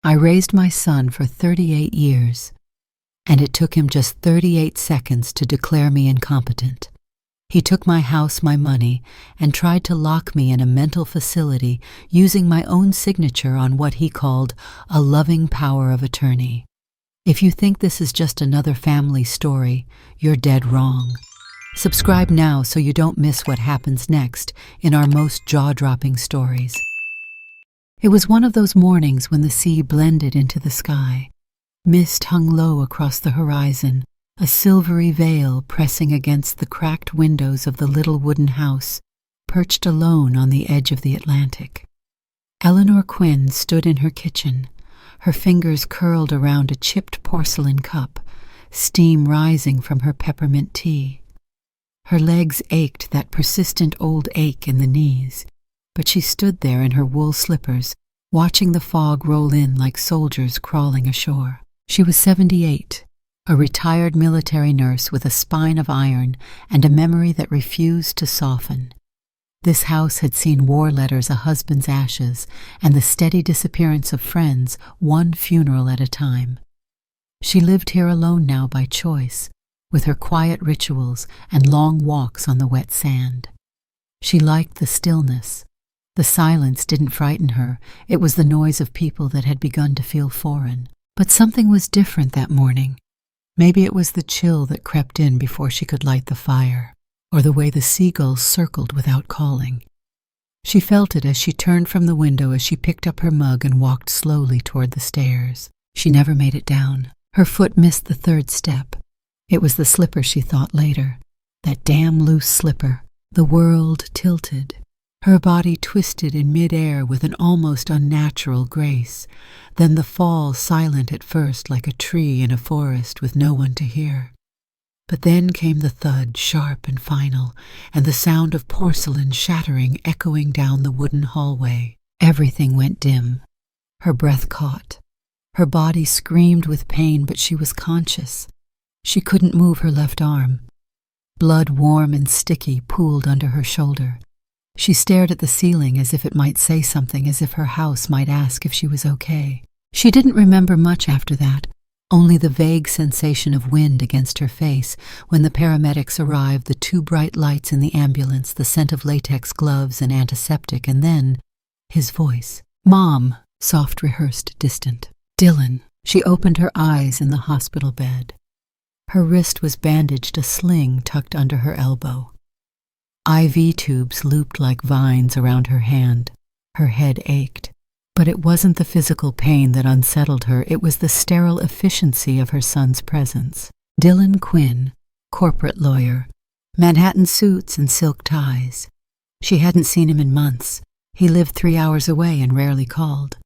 I raised my son for 38 years, and it took him just 38 seconds to declare me incompetent. He took my house, my money, and tried to lock me in a mental facility using my own signature on what he called a loving power of attorney. If you think this is just another family story, you're dead wrong. Subscribe now so you don't miss what happens next in our most jaw-dropping stories. It was one of those mornings when the sea blended into the sky. Mist hung low across the horizon, a silvery veil pressing against the cracked windows of the little wooden house, perched alone on the edge of the Atlantic. Eleanor Quinn stood in her kitchen, her fingers curled around a chipped porcelain cup, steam rising from her peppermint tea. Her legs ached, that persistent old ache in the knees, but she stood there in her wool slippers, watching the fog roll in like soldiers crawling ashore. She was 78, a retired military nurse with a spine of iron and a memory that refused to soften. This house had seen war letters, a husband's ashes, and the steady disappearance of friends, one funeral at a time. She lived here alone now by choice, with her quiet rituals and long walks on the wet sand. She liked the stillness. The silence didn't frighten her. It was the noise of people that had begun to feel foreign. But something was different that morning. Maybe it was the chill that crept in before she could light the fire, or the way the seagulls circled without calling. She felt it as she turned from the window as she picked up her mug and walked slowly toward the stairs. She never made it down. Her foot missed the third step. It was the slipper, she thought later. That damn loose slipper. The world tilted. Her body twisted in mid-air with an almost unnatural grace. Then the fall, silent at first like a tree in a forest with no one to hear. But then came the thud, sharp and final, and the sound of porcelain shattering, echoing down the wooden hallway. Everything went dim. Her breath caught. Her body screamed with pain, but she was conscious. She couldn't move her left arm. Blood, warm and sticky, pooled under her shoulder. She stared at the ceiling as if it might say something, as if her house might ask if she was okay. She didn't remember much after that, only the vague sensation of wind against her face when the paramedics arrived, the two bright lights in the ambulance, the scent of latex gloves and antiseptic, and then his voice. "Mom," soft, rehearsed, distant. "Dylan." She opened her eyes in the hospital bed. Her wrist was bandaged, a sling tucked under her elbow. IV tubes looped like vines around her hand. Her head ached. But it wasn't the physical pain that unsettled her, it was the sterile efficiency of her son's presence. Dylan Quinn, corporate lawyer, Manhattan suits and silk ties. She hadn't seen him in months. He lived 3 hours away and rarely called.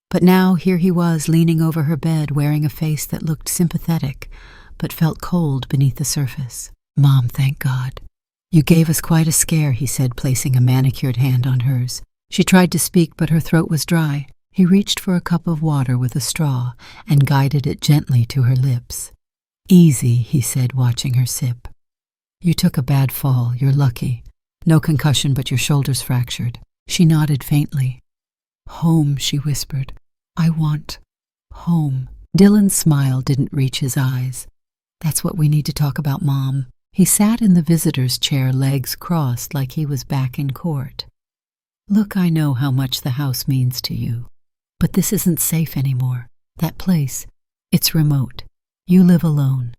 But now here he was, leaning over her bed, wearing a face that looked sympathetic, but felt cold beneath the surface. "Mom, thank God. You gave us quite a scare," he said, placing a manicured hand on hers. She tried to speak, but her throat was dry. He reached for a cup of water with a straw and guided it gently to her lips. "Easy," he said, watching her sip. "You took a bad fall. You're lucky. No concussion, but your shoulder's fractured." She nodded faintly. "Home," she whispered. "I want home." Dylan's smile didn't reach his eyes. "That's what we need to talk about, Mom." He sat in the visitor's chair, legs crossed like he was back in court. "Look, I know how much the house means to you, but this isn't safe anymore. That place, it's remote. You live alone.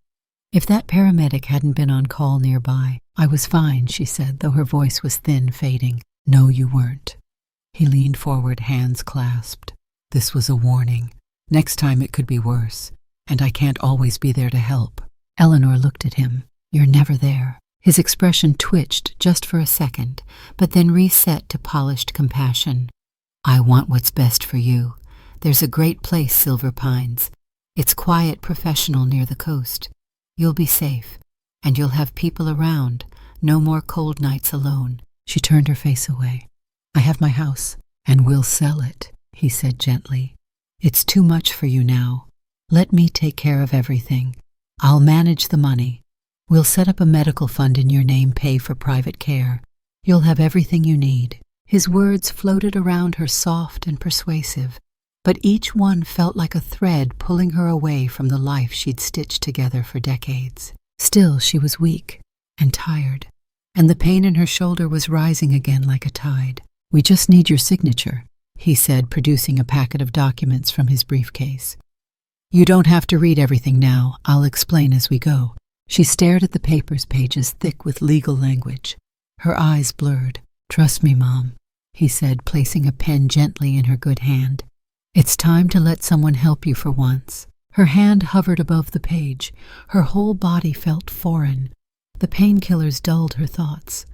If that paramedic hadn't been on call nearby, I was fine," she said, though her voice was thin, fading. "No, you weren't." He leaned forward, hands clasped. "This was a warning. Next time it could be worse, and I can't always be there to help." Eleanor looked at him. "You're never there." His expression twitched just for a second, but then reset to polished compassion. "I want what's best for you. There's a great place, Silver Pines. It's quiet, professional, near the coast. You'll be safe, and you'll have people around. No more cold nights alone." She turned her face away. "I have my house, and we'll sell it," he said gently. "It's too much for you now. Let me take care of everything. I'll manage the money. We'll set up a medical fund in your name, pay for private care. You'll have everything you need." His words floated around her, soft and persuasive, but each one felt like a thread pulling her away from the life she'd stitched together for decades. Still, she was weak and tired, and the pain in her shoulder was rising again like a tide. "We just need your signature," he said, producing a packet of documents from his briefcase. "You don't have to read everything now. I'll explain as we go." She stared at the paper's pages thick with legal language. Her eyes blurred. "Trust me, Mom," he said, placing a pen gently in her good hand. "It's time to let someone help you for once." Her hand hovered above the page. Her whole body felt foreign. The painkillers dulled her thoughts.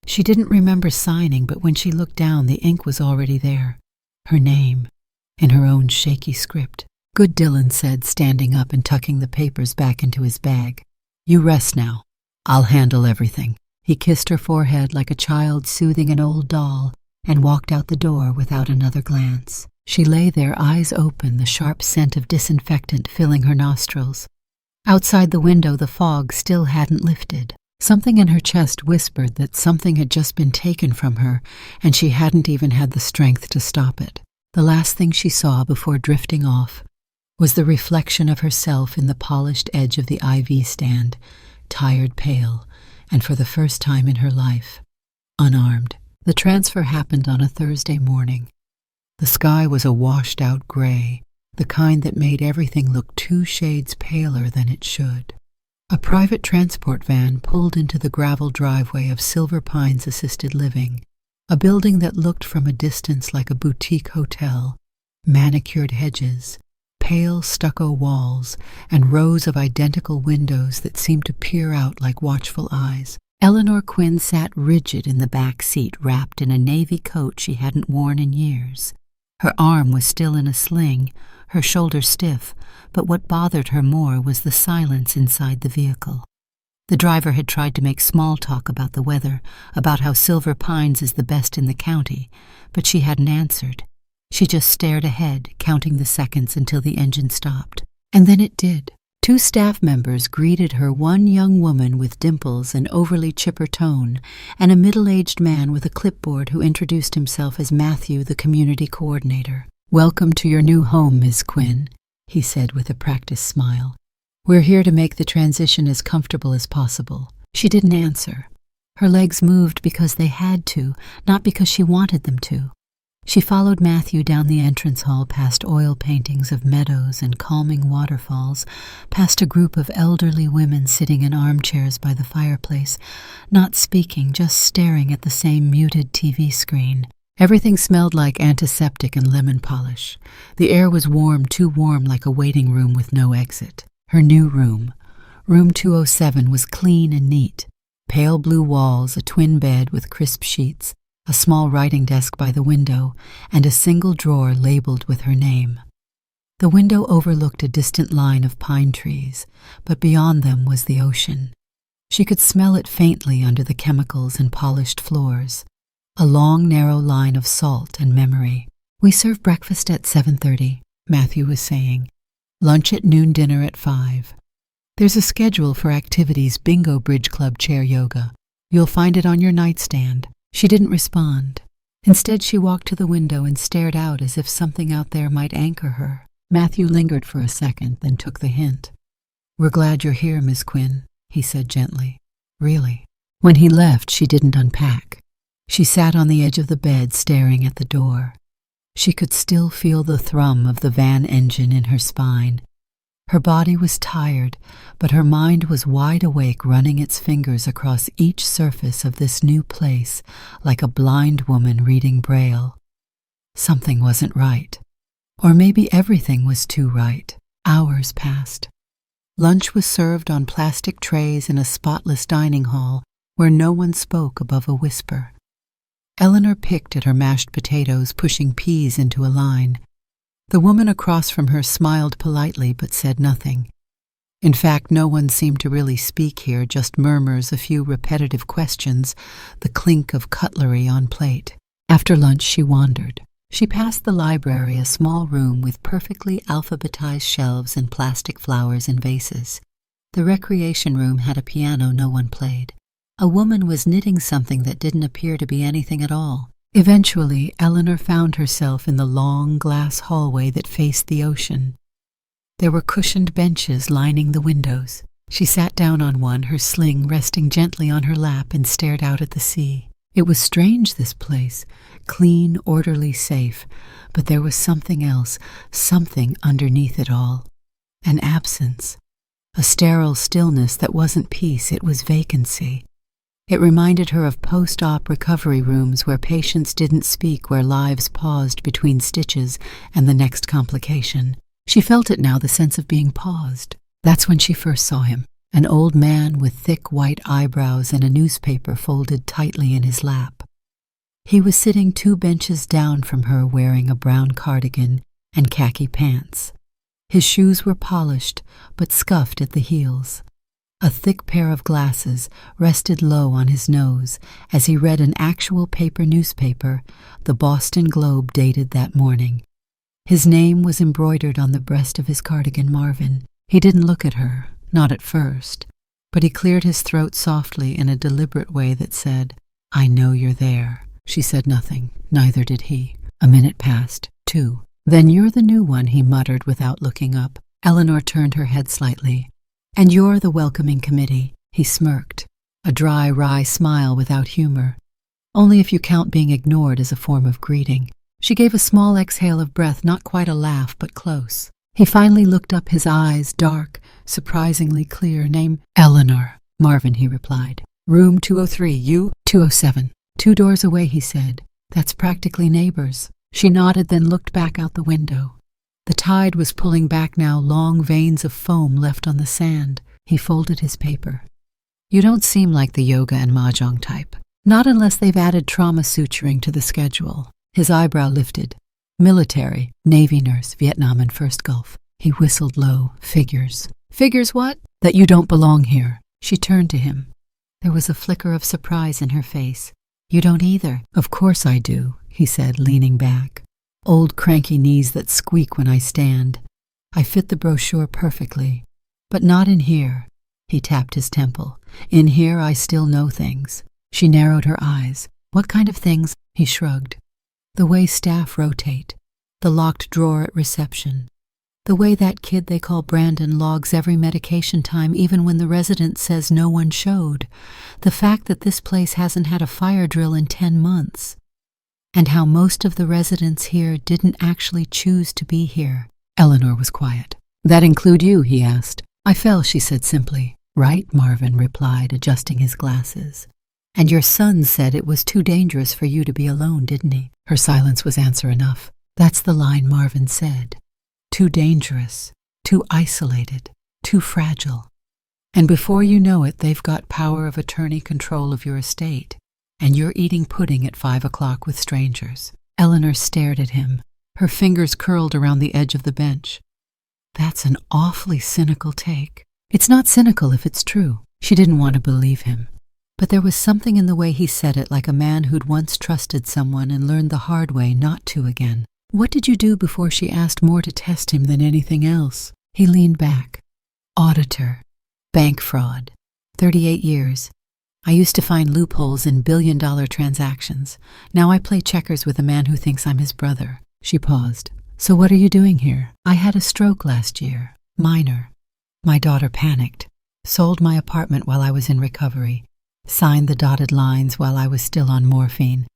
She didn't remember signing, but when she looked down, the ink was already there. Her name, in her own shaky script. "Good," Dylan said, standing up and tucking the papers back into his bag. "You rest now. I'll handle everything." He kissed her forehead like a child soothing an old doll and walked out the door without another glance. She lay there, eyes open, the sharp scent of disinfectant filling her nostrils. Outside the window, the fog still hadn't lifted. Something in her chest whispered that something had just been taken from her, and she hadn't even had the strength to stop it. The last thing she saw before drifting off was the reflection of herself in the polished edge of the IV stand, tired, pale, and for the first time in her life, unarmed. The transfer happened on a Thursday morning. The sky was a washed-out gray, the kind that made everything look 2 shades paler than it should. A private transport van pulled into the gravel driveway of Silver Pines Assisted Living, a building that looked from a distance like a boutique hotel, manicured hedges, pale stucco walls, and rows of identical windows that seemed to peer out like watchful eyes. Eleanor Quinn sat rigid in the back seat, wrapped in a navy coat she hadn't worn in years. Her arm was still in a sling, her shoulder stiff, but what bothered her more was the silence inside the vehicle. The driver had tried to make small talk about the weather, about how Silver Pines is the best in the county, but she hadn't answered. She just stared ahead, counting the seconds until the engine stopped. And then it did. 2 staff members greeted her, one young woman with dimples and overly chipper tone, and a middle-aged man with a clipboard who introduced himself as Matthew, the community coordinator. "Welcome to your new home, Ms. Quinn," he said with a practiced smile. "We're here to make the transition as comfortable as possible." She didn't answer. Her legs moved because they had to, not because she wanted them to. She followed Matthew down the entrance hall, past oil paintings of meadows and calming waterfalls, past a group of elderly women sitting in armchairs by the fireplace, not speaking, just staring at the same muted TV screen. Everything smelled like antiseptic and lemon polish. The air was warm, too warm, like a waiting room with no exit. Her new room, room 207, was clean and neat. Pale blue walls, a twin bed with crisp sheets, a small writing desk by the window, and a single drawer labeled with her name. The window overlooked a distant line of pine trees, but beyond them was the ocean. She could smell it faintly under the chemicals and polished floors, a long, narrow line of salt and memory. "We serve breakfast at 7:30, Matthew was saying. "Lunch at noon, dinner at 5. There's a schedule for activities: bingo, bridge club, chair yoga. You'll find it on your nightstand." She didn't respond. Instead, she walked to the window and stared out as if something out there might anchor her. Matthew lingered for a second, then took the hint. "We're glad you're here, Miss Quinn," he said gently. "Really." When he left, she didn't unpack. She sat on the edge of the bed, staring at the door. She could still feel the thrum of the van engine in her spine. Her body was tired, but her mind was wide awake, running its fingers across each surface of this new place like a blind woman reading Braille. Something wasn't right. Or maybe everything was too right. Hours passed. Lunch was served on plastic trays in a spotless dining hall where no one spoke above a whisper. Eleanor picked at her mashed potatoes, pushing peas into a line. The woman across from her smiled politely but said nothing. In fact, no one seemed to really speak here, just murmurs, a few repetitive questions, the clink of cutlery on plate. After lunch, she wandered. She passed the library, a small room with perfectly alphabetized shelves and plastic flowers in vases. The recreation room had a piano no one played. A woman was knitting something that didn't appear to be anything at all. Eventually, Eleanor found herself in the long glass hallway that faced the ocean. There were cushioned benches lining the windows. She sat down on one, her sling resting gently on her lap, and stared out at the sea. It was strange, this place, clean, orderly, safe, but there was something else, something underneath it all. An absence, a sterile stillness that wasn't peace, it was vacancy. It reminded her of post-op recovery rooms where patients didn't speak, where lives paused between stitches and the next complication. She felt it now, the sense of being paused. That's when she first saw him, an old man with thick white eyebrows and a newspaper folded tightly in his lap. He was sitting 2 benches down from her, wearing a brown cardigan and khaki pants. His shoes were polished, but scuffed at the heels. A thick pair of glasses rested low on his nose as he read an actual paper newspaper, the Boston Globe, dated that morning. His name was embroidered on the breast of his cardigan, Marvin. He didn't look at her, not at first, but he cleared his throat softly in a deliberate way that said, "I know you're there." She said nothing, neither did he. A minute passed, 2. "Then you're the new one," he muttered without looking up. Eleanor turned her head slightly. "And you're the welcoming committee." He smirked, a dry, wry smile without humor. "Only if you count being ignored as a form of greeting." She gave a small exhale of breath, not quite a laugh, but close. He finally looked up, his eyes dark, surprisingly clear. "Name?" "Eleanor." "Marvin," he replied. "Room 203, you?" 207. 2 doors away, he said. "That's practically neighbors." She nodded, then looked back out the window. The tide was pulling back now, long veins of foam left on the sand. He folded his paper. "You don't seem like the yoga and mahjong type. Not unless they've added trauma suturing to the schedule." His eyebrow lifted. "Military, Navy nurse, Vietnam and First Gulf." He whistled low. "Figures." "Figures what?" "That you don't belong here." She turned to him. There was a flicker of surprise in her face. "You don't either." "Of course I do," he said, leaning back. "Old cranky knees that squeak when I stand. I fit the brochure perfectly. But not in here." He tapped his temple. "In here I still know things." She narrowed her eyes. "What kind of things?" He shrugged. "The way staff rotate. The locked drawer at reception. The way that kid they call Brandon logs every medication time, even when the resident says no one showed. The fact that this place hasn't had a fire drill in 10 months. And how most of the residents here didn't actually choose to be here." Eleanor was quiet. "That include you?" he asked. "I fell," she said simply. "Right," Marvin replied, adjusting his glasses. "And your son said it was too dangerous for you to be alone, didn't he?" Her silence was answer enough. "That's the line Marvin said. Too dangerous, too isolated, too fragile. And before you know it, they've got power of attorney control of your estate, and you're eating pudding at 5 o'clock with strangers." Eleanor stared at him, her fingers curled around the edge of the bench. "That's an awfully cynical take." "It's not cynical if it's true." She didn't want to believe him. But there was something in the way he said it, like a man who'd once trusted someone and learned the hard way not to again. "What did you do before?" she asked, more to test him than anything else. He leaned back. "Auditor. Bank fraud. 38 years. I used to find loopholes in billion-dollar transactions. Now I play checkers with a man who thinks I'm his brother." She paused. "So what are you doing here?" "I had a stroke last year. Minor. My daughter panicked. Sold my apartment while I was in recovery. Signed the dotted lines while I was still on morphine.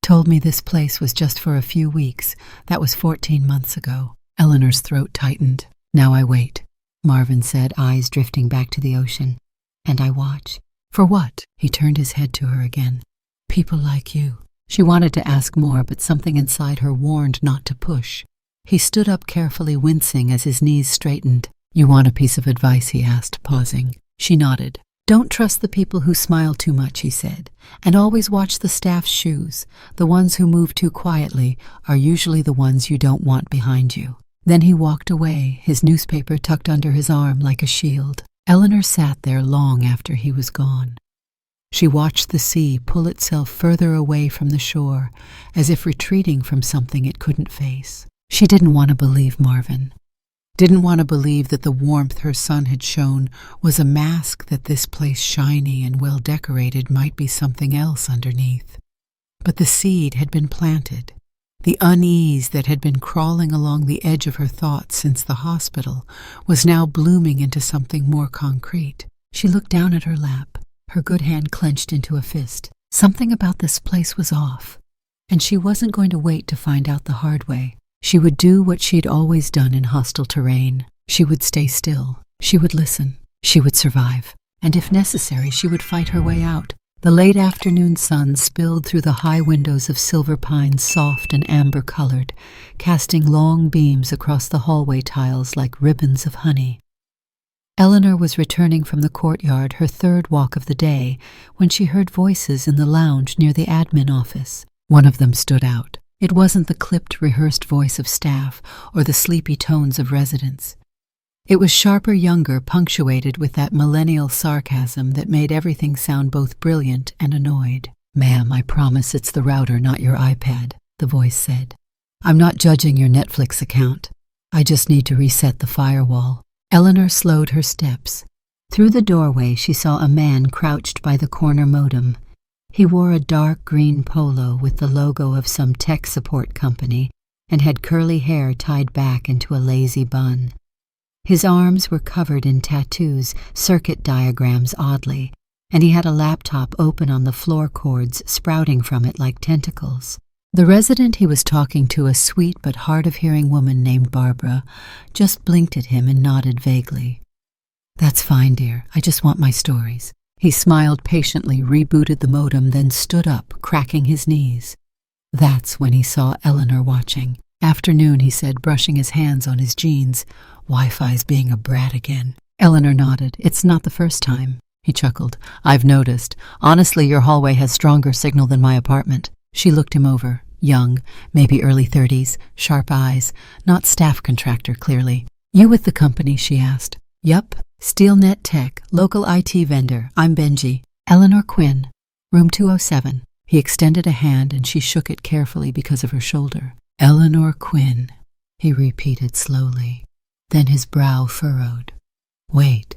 Told me this place was just for a few weeks. That was 14 months ago." Eleanor's throat tightened. "Now I wait," Marvin said, eyes drifting back to the ocean. "And I watch." "For what?" He turned his head to her again. "People like you." She wanted to ask more, but something inside her warned not to push. He stood up carefully, wincing as his knees straightened. "You want a piece of advice?" he asked, pausing. She nodded. "Don't trust the people who smile too much," he said, "and always watch the staff's shoes. The ones who move too quietly are usually the ones you don't want behind you." Then he walked away, his newspaper tucked under his arm like a shield. Eleanor sat there long after he was gone. She watched the sea pull itself further away from the shore, as if retreating from something it couldn't face. She didn't want to believe Marvin. Didn't want to believe that the warmth her son had shown was a mask, that this place shiny and well decorated might be something else underneath. But the seed had been planted. The unease that had been crawling along the edge of her thoughts since the hospital was now blooming into something more concrete. She looked down at her lap, her good hand clenched into a fist. Something about this place was off, and she wasn't going to wait to find out the hard way. She would do what she'd always done in hostile terrain. She would stay still. She would listen. She would survive. And if necessary, she would fight her way out. The late afternoon sun spilled through the high windows of Silver Pines, soft and amber-colored, casting long beams across the hallway tiles like ribbons of honey. Eleanor was returning from the courtyard, her third walk of the day, when she heard voices in the lounge near the admin office. One of them stood out. It wasn't the clipped, rehearsed voice of staff or the sleepy tones of residents. It was sharper, younger, punctuated with that millennial sarcasm that made everything sound both brilliant and annoyed. "Ma'am, I promise it's the router, not your iPad," the voice said. "I'm not judging your Netflix account. I just need to reset the firewall." Eleanor slowed her steps. Through the doorway, she saw a man crouched by the corner modem. He wore a dark green polo with the logo of some tech support company and had curly hair tied back into a lazy bun. His arms were covered in tattoos, circuit diagrams oddly, and he had a laptop open on the floor cords sprouting from it like tentacles. The resident he was talking to, a sweet but hard-of-hearing woman named Barbara, just blinked at him and nodded vaguely. "That's fine, dear. I just want my stories." He smiled patiently, rebooted the modem, then stood up, cracking his knees. That's when he saw Eleanor watching. "Afternoon," he said, brushing his hands on his jeans. "Wi-Fi's being a brat again." Eleanor nodded. "It's not the first time." He chuckled. "I've noticed. Honestly, your hallway has stronger signal than my apartment." She looked him over. Young, maybe early 30s, sharp eyes, not staff contractor, clearly. "You with the company?" she asked. "Yup. SteelNet Tech, local IT vendor. I'm Benji." "Eleanor Quinn, room 207. He extended a hand and she shook it carefully because of her shoulder. "Eleanor Quinn," he repeated slowly. Then his brow furrowed. Wait.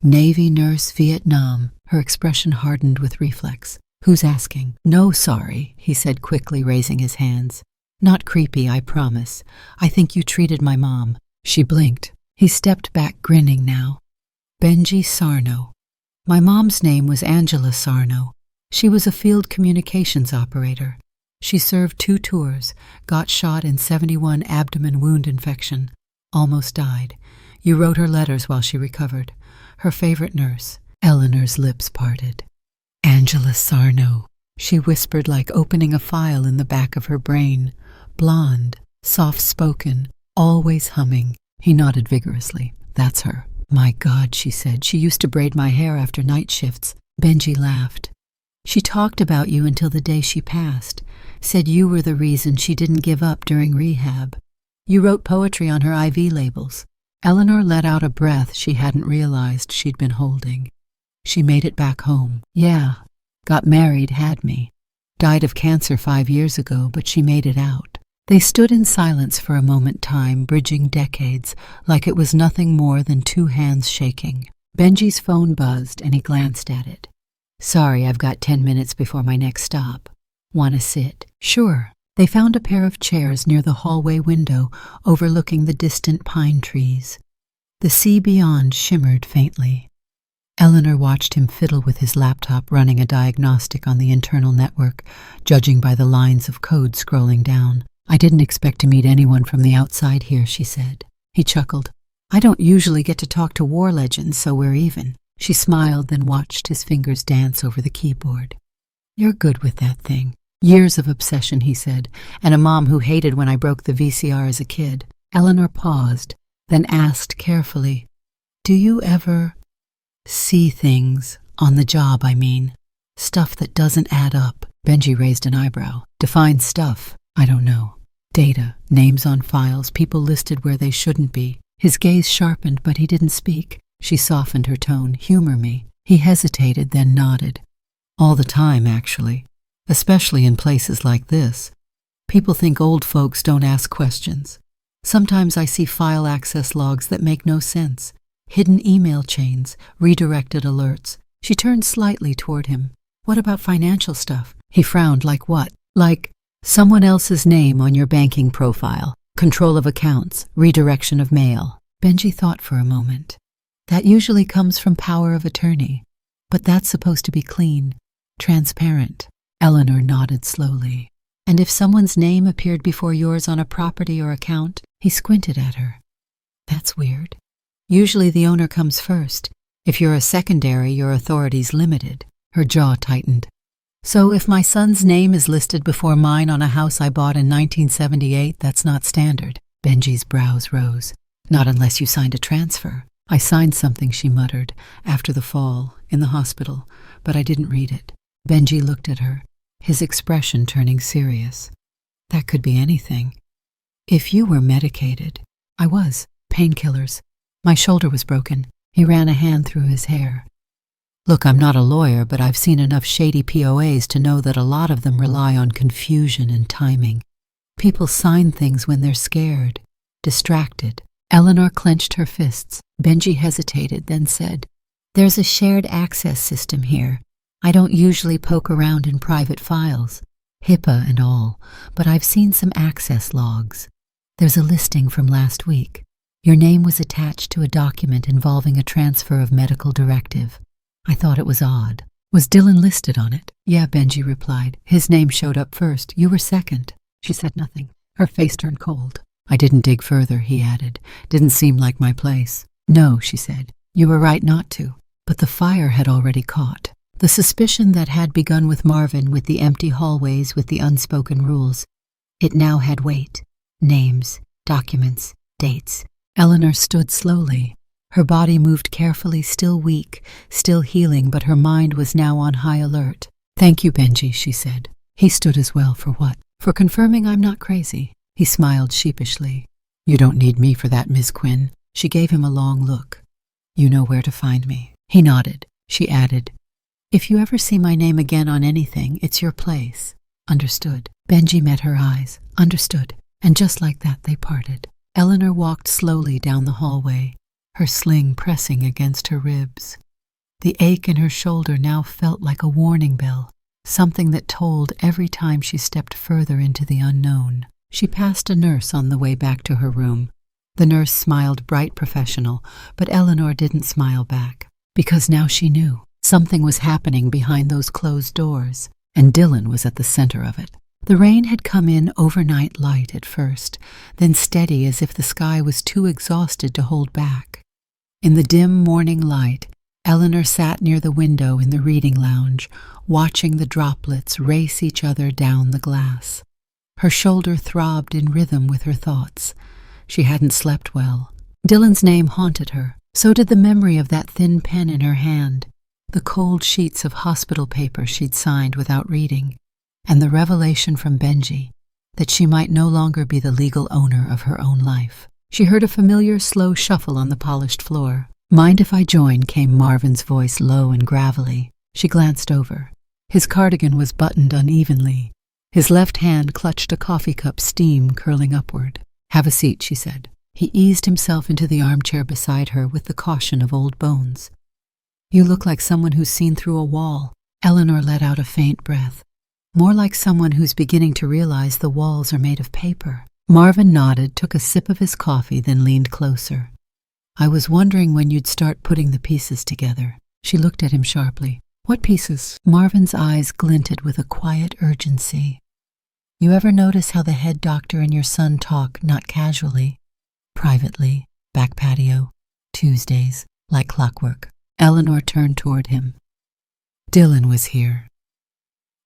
Navy nurse, Vietnam. Her expression hardened with reflex. "Who's asking?" "No, sorry," he said quickly, raising his hands. "Not creepy, I promise. I think you treated my mom." She blinked. He stepped back, grinning now. "Benji Sarno. My mom's name was Angela Sarno. She was a field communications operator. She served 2 tours, got shot in 71 abdomen wound infection, almost died. You wrote her letters while she recovered. Her favorite nurse." Eleanor's lips parted. "Angela Sarno," she whispered, like opening a file in the back of her brain. "Blonde, soft-spoken, always humming." He nodded vigorously. "That's her." "My God," she said. "She used to braid my hair after night shifts." Benji laughed. "She talked about you until the day she passed. Said you were the reason she didn't give up during rehab. You wrote poetry on her IV labels." Eleanor let out a breath she hadn't realized she'd been holding. "She made it back home." "Yeah. Got married, had me. Died of cancer 5 years ago, but she made it out." They stood in silence for a moment, time bridging decades, like it was nothing more than 2 hands shaking. Benji's phone buzzed and he glanced at it. "Sorry, I've got 10 minutes before my next stop. Want to sit?" "Sure." They found a pair of chairs near the hallway window overlooking the distant pine trees. The sea beyond shimmered faintly. Eleanor watched him fiddle with his laptop, running a diagnostic on the internal network, judging by the lines of code scrolling down. "I didn't expect to meet anyone from the outside here," she said. He chuckled. "I don't usually get to talk to war legends, so we're even." She smiled, then watched his fingers dance over the keyboard. "You're good with that thing." "Years of obsession," he said, "and a mom who hated when I broke the VCR as a kid." Eleanor paused, then asked carefully, "Do you ever see things, on the job, I mean? Stuff that doesn't add up?" Benji raised an eyebrow. "Define stuff." "I don't know. Data, names on files, people listed where they shouldn't be." His gaze sharpened, but he didn't speak. She softened her tone. "Humor me." He hesitated, then nodded. "All the time, actually. Especially in places like this. People think old folks don't ask questions. Sometimes I see file access logs that make no sense. Hidden email chains, redirected alerts." She turned slightly toward him. What about financial stuff? He frowned. Like what? Like someone else's name on your banking profile, control of accounts, redirection of mail. Benji thought for a moment. That usually comes from power of attorney, but that's supposed to be clean, transparent. Eleanor nodded slowly. And if someone's name appeared before yours on a property or account? He squinted at her. That's weird. Usually the owner comes first. If you're a secondary, your authority's limited. Her jaw tightened. So if my son's name is listed before mine on a house I bought in 1978, that's not standard. Benji's brows rose. Not unless you signed a transfer. I signed something, she muttered, after the fall, in the hospital, but I didn't read it. Benji looked at her, his expression turning serious. That could be anything. If you were medicated. I was. Painkillers. My shoulder was broken. He ran a hand through his hair. Look, I'm not a lawyer, but I've seen enough shady POAs to know that a lot of them rely on confusion and timing. People sign things when they're scared, distracted. Eleanor clenched her fists. Benji hesitated, then said, There's a shared access system here. I don't usually poke around in private files, HIPAA and all, but I've seen some access logs. There's a listing from last week. Your name was attached to a document involving a transfer of medical directive. I thought it was odd. Was Dylan listed on it? Yeah, Benji replied. His name showed up first. You were second. She said nothing. Her face turned cold. I didn't dig further, he added. Didn't seem like my place. No, she said. You were right not to. But the fire had already caught. The suspicion that had begun with Marvin, with the empty hallways, with the unspoken rules. It now had weight. Names, documents, dates. Eleanor stood slowly. Her body moved carefully, still weak, still healing, but her mind was now on high alert. Thank you, Benji, she said. He stood as well. For what? For confirming I'm not crazy. He smiled sheepishly. You don't need me for that, Miss Quinn. She gave him a long look. You know where to find me. He nodded. She added, If you ever see my name again on anything, it's your place. Understood. Benji met her eyes. Understood. And just like that, they parted. Eleanor walked slowly down the hallway, her sling pressing against her ribs. The ache in her shoulder now felt like a warning bell, something that told every time she stepped further into the unknown. She passed a nurse on the way back to her room. The nurse smiled, bright, professional, but Eleanor didn't smile back, because now she knew something was happening behind those closed doors, and Dylan was at the center of it. The rain had come in overnight light at first, then steady as if the sky was too exhausted to hold back. In the dim morning light, Eleanor sat near the window in the reading lounge, watching the droplets race each other down the glass. Her shoulder throbbed in rhythm with her thoughts. She hadn't slept well. Dylan's name haunted her. So did the memory of that thin pen in her hand, the cold sheets of hospital paper she'd signed without reading, and the revelation from Benji that she might no longer be the legal owner of her own life. She heard a familiar, slow shuffle on the polished floor. Mind if I join? Came Marvin's voice, low and gravelly. She glanced over. His cardigan was buttoned unevenly. His left hand clutched a coffee cup, steam curling upward. Have a seat, she said. He eased himself into the armchair beside her with the caution of old bones. You look like someone who's seen through a wall. Eleanor let out a faint breath. More like someone who's beginning to realize the walls are made of paper. Marvin nodded, took a sip of his coffee, then leaned closer. I was wondering when you'd start putting the pieces together. She looked at him sharply. What pieces? Marvin's eyes glinted with a quiet urgency. You ever notice how the head doctor and your son talk, not casually, privately, back patio, Tuesdays, like clockwork? Eleanor turned toward him. Dylan was here.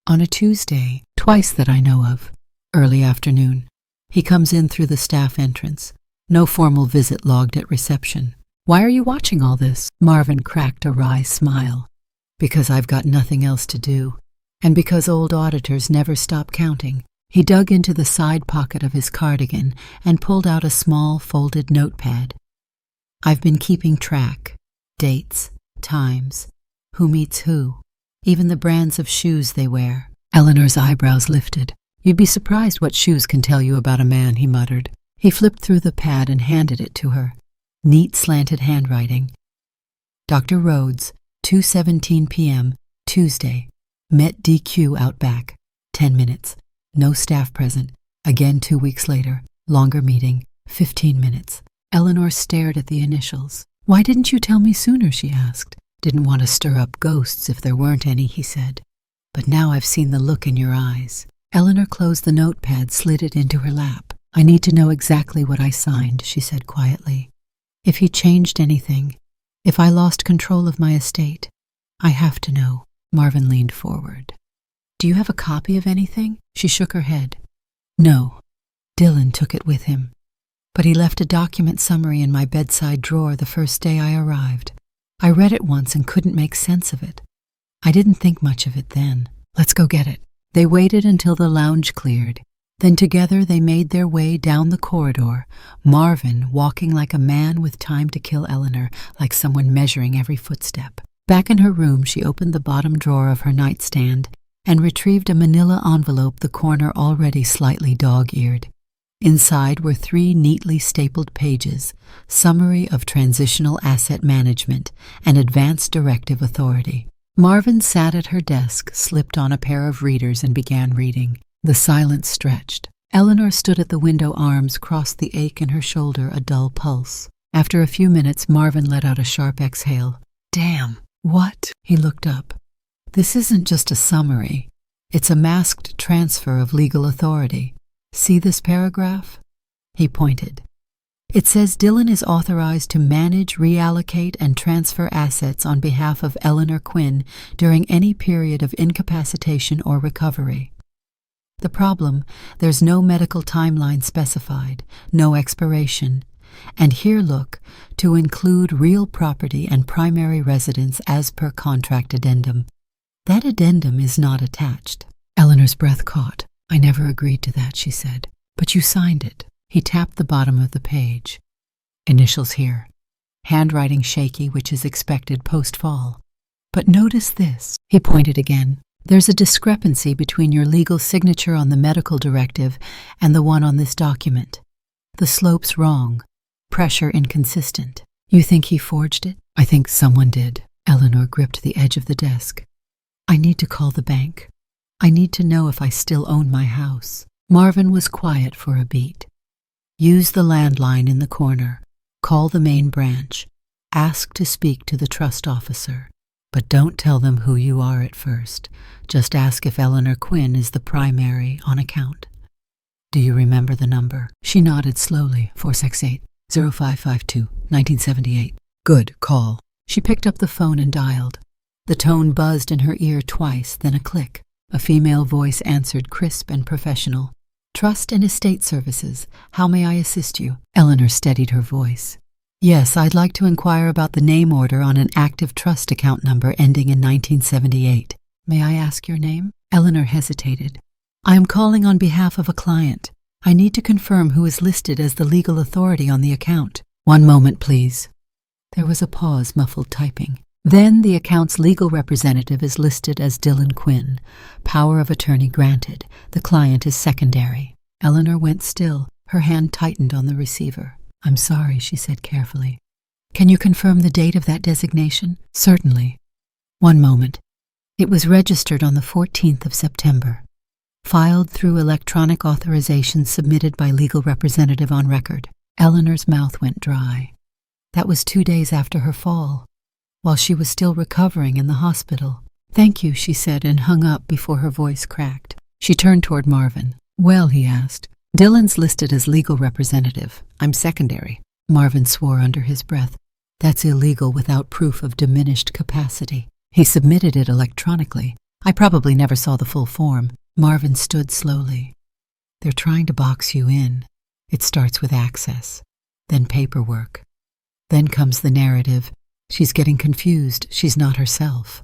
On a Tuesday, twice that I know of, early afternoon. He comes in through the staff entrance. No formal visit logged at reception. Why are you watching all this? Marvin cracked a wry smile. Because I've got nothing else to do, and because old auditors never stop counting. He dug into the side pocket of his cardigan and pulled out a small folded notepad. I've been keeping track. Dates, times, who meets who, even the brands of shoes they wear. Eleanor's eyebrows lifted. You'd be surprised what shoes can tell you about a man, he muttered. He flipped through the pad and handed it to her. Neat slanted handwriting. Dr. Rhodes, 2:17 p.m., Tuesday. Met DQ out back. 10 minutes. No staff present. Again 2 weeks later. Longer meeting. 15 minutes. Eleanor stared at the initials. Why didn't you tell me sooner, she asked. Didn't want to stir up ghosts if there weren't any, he said. But now I've seen the look in your eyes. Eleanor closed the notepad, slid it into her lap. I need to know exactly what I signed, she said quietly. If he changed anything, if I lost control of my estate, I have to know. Marvin leaned forward. Do you have a copy of anything? She shook her head. No. Dylan took it with him. But he left a document summary in my bedside drawer the first day I arrived. I read it once and couldn't make sense of it. I didn't think much of it then. Let's go get it. They waited until the lounge cleared. Then together they made their way down the corridor, Marvin walking like a man with time to kill Eleanor, like someone measuring every footstep. Back in her room, she opened the bottom drawer of her nightstand and retrieved a manila envelope, the corner already slightly dog-eared. Inside were 3 neatly stapled pages, Summary of Transitional Asset Management and Advance Directive Authority. Marvin sat at her desk, slipped on a pair of readers, and began reading. The silence stretched. Eleanor stood at the window, arms crossed, the ache in her shoulder, a dull pulse. After a few minutes, Marvin let out a sharp exhale. Damn. What? He looked up. This isn't just a summary. It's a masked transfer of legal authority. See this paragraph? He pointed. It says Dylan is authorized to manage, reallocate, and transfer assets on behalf of Eleanor Quinn during any period of incapacitation or recovery. The problem, there's no medical timeline specified, no expiration, and here look, to include real property and primary residence as per contract addendum. That addendum is not attached. Eleanor's breath caught. I never agreed to that, she said. But you signed it. He tapped the bottom of the page. Initials here. Handwriting shaky, which is expected post-fall. But notice this. He pointed again. There's a discrepancy between your legal signature on the medical directive and the one on this document. The slope's wrong. Pressure inconsistent. You think he forged it? I think someone did. Eleanor gripped the edge of the desk. I need to call the bank. I need to know if I still own my house. Marvin was quiet for a beat. Use the landline in the corner. Call the main branch. Ask to speak to the trust officer. But don't tell them who you are at first. Just ask if Eleanor Quinn is the primary on account. Do you remember the number? She nodded slowly. 468-0552-1978. Good, call. She picked up the phone and dialed. The tone buzzed in her ear twice, then a click. A female voice answered, crisp and professional. Trust and Estate Services. How may I assist you? Eleanor steadied her voice. Yes, I'd like to inquire about the name order on an active trust account number ending in 1978. May I ask your name? Eleanor hesitated. I am calling on behalf of a client. I need to confirm who is listed as the legal authority on the account. 1 moment, please. There was a pause, muffled typing. Then the account's legal representative is listed as Dylan Quinn. Power of attorney granted. The client is secondary. Eleanor went still. Her hand tightened on the receiver. I'm sorry, she said carefully. Can you confirm the date of that designation? Certainly. 1 moment. It was registered on the 14th of September. Filed through electronic authorization submitted by legal representative on record. Eleanor's mouth went dry. That was 2 days after her fall, while she was still recovering in the hospital. Thank you, she said, and hung up before her voice cracked. She turned toward Marvin. Well, he asked. Dylan's listed as legal representative. I'm secondary. Marvin swore under his breath. That's illegal without proof of diminished capacity. He submitted it electronically. I probably never saw the full form. Marvin stood slowly. They're trying to box you in. It starts with access, then paperwork. Then comes the narrative. She's getting confused. She's not herself.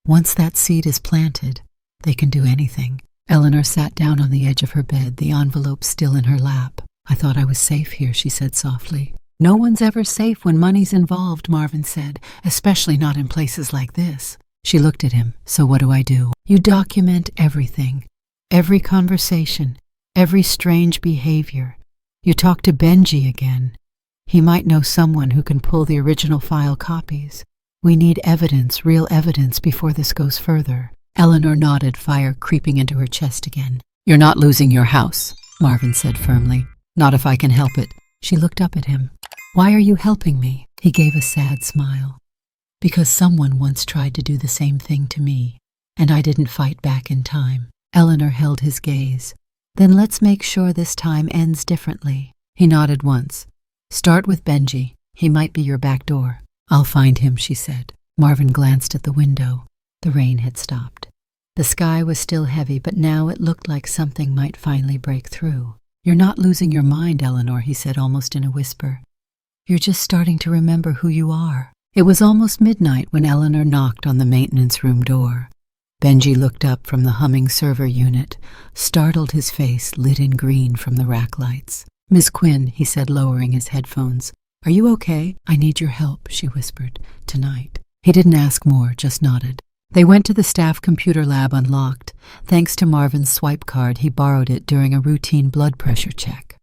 Once that seed is planted, they can do anything. Eleanor sat down on the edge of her bed, the envelope still in her lap. I thought I was safe here, she said softly. No one's ever safe when money's involved, Marvin said, especially not in places like this. She looked at him. So what do I do? You document everything. Every conversation. Every strange behavior. You talk to Benji again. He might know someone who can pull the original file copies. We need evidence, real evidence, before this goes further. Eleanor nodded, fire creeping into her chest again. "You're not losing your house," Marvin said firmly. "Not if I can help it." She looked up at him. "Why are you helping me?" He gave a sad smile. "Because someone once tried to do the same thing to me, and I didn't fight back in time." Eleanor held his gaze. "Then let's make sure this time ends differently." He nodded once. "Start with Benji. He might be your back door." "I'll find him," she said. Marvin glanced at the window. The rain had stopped. The sky was still heavy, but now it looked like something might finally break through. "You're not losing your mind, Eleanor," he said almost in a whisper. "You're just starting to remember who you are." It was almost midnight when Eleanor knocked on the maintenance room door. Benji looked up from the humming server unit, startled, his face lit in green from the rack lights. "Miss Quinn," he said, lowering his headphones. "Are you okay?" "I need your help," she whispered. "Tonight." He didn't ask more, just nodded. They went to the staff computer lab unlocked. Thanks to Marvin's swipe card, he borrowed it during a routine blood pressure check.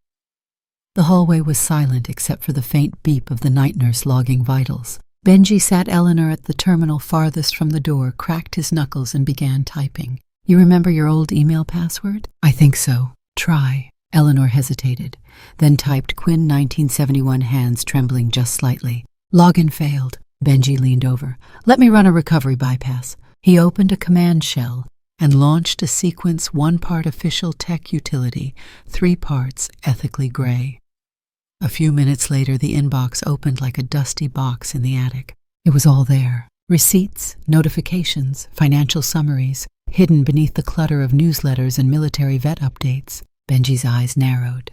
The hallway was silent except for the faint beep of the night nurse logging vitals. Benji sat Eleanor at the terminal farthest from the door, cracked his knuckles, and began typing. "You remember your old email password?" "I think so. Try." Eleanor hesitated, then typed Quinn 1971, hands trembling just slightly. "Login failed." Benji leaned over. "Let me run a recovery bypass." He opened a command shell and launched a sequence, 1 part official tech utility, 3 parts ethically gray. A few minutes later, the inbox opened like a dusty box in the attic. It was all there. Receipts, notifications, financial summaries, hidden beneath the clutter of newsletters and military vet updates. Benji's eyes narrowed.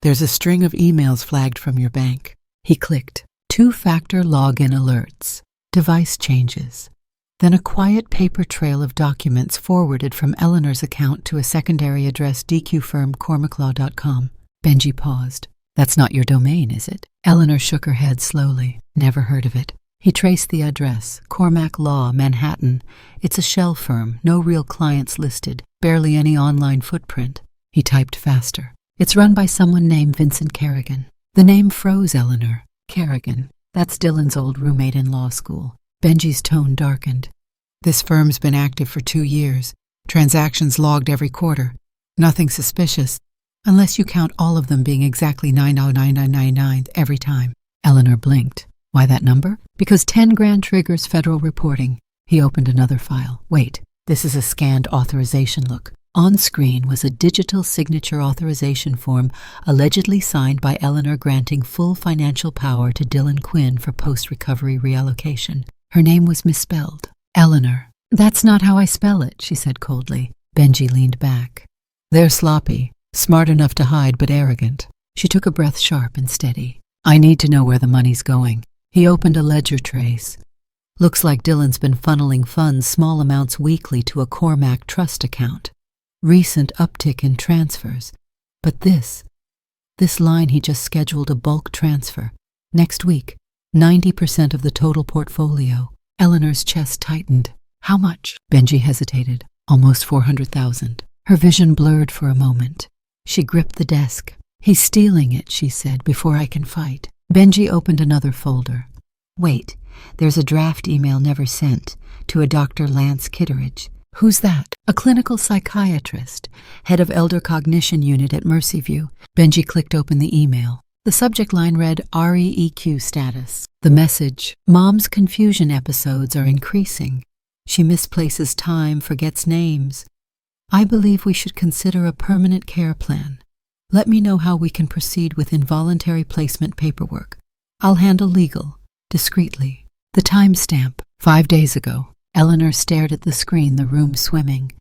"There's a string of emails flagged from your bank." He clicked. 2-factor login alerts. Device changes. Then a quiet paper trail of documents forwarded from Eleanor's account to a secondary address, dqfirmcormaclaw.com. Benji paused. "That's not your domain, is it?" Eleanor shook her head slowly. "Never heard of it." He traced the address. Cormac Law, Manhattan. It's a shell firm, no real clients listed, barely any online footprint. He typed faster. "It's run by someone named Vincent Kerrigan." The name froze Eleanor. Kerrigan. That's Dylan's old roommate in law school. Benji's tone darkened. "This firm's been active for 2 years. Transactions logged every quarter. Nothing suspicious, unless you count all of them being exactly 9099999 every time." Eleanor blinked. "Why that number?" "Because 10 grand triggers federal reporting." He opened another file. "Wait, this is a scanned authorization. Look." On screen was a digital signature authorization form allegedly signed by Eleanor, granting full financial power to Dylan Quinn for post-recovery reallocation. Her name was misspelled. "Eleanor." "That's not how I spell it," she said coldly. Benji leaned back. "They're sloppy, smart enough to hide, but arrogant." She took a breath, sharp and steady. "I need to know where the money's going." He opened a ledger trace. "Looks like Dylan's been funneling funds, small amounts weekly, to a Cormac trust account. Recent uptick in transfers. But this line, he just scheduled a bulk transfer. Next week, 90% of the total portfolio." Eleanor's chest tightened. "How much?" Benji hesitated. "Almost 400,000. Her vision blurred for a moment. She gripped the desk. "He's stealing it," she said, "before I can fight." Benji opened another folder. "Wait, there's a draft email never sent, to a Dr. Lance Kitteridge." "Who's that?" "A clinical psychiatrist, head of Elder Cognition Unit at Mercyview." Benji clicked open the email. The subject line read, REEQ status. The message, "Mom's confusion episodes are increasing. She misplaces time, forgets names. I believe we should consider a permanent care plan. Let me know how we can proceed with involuntary placement paperwork. I'll handle legal, discreetly." The timestamp, 5 days ago. Eleanor stared at the screen, the room swimming.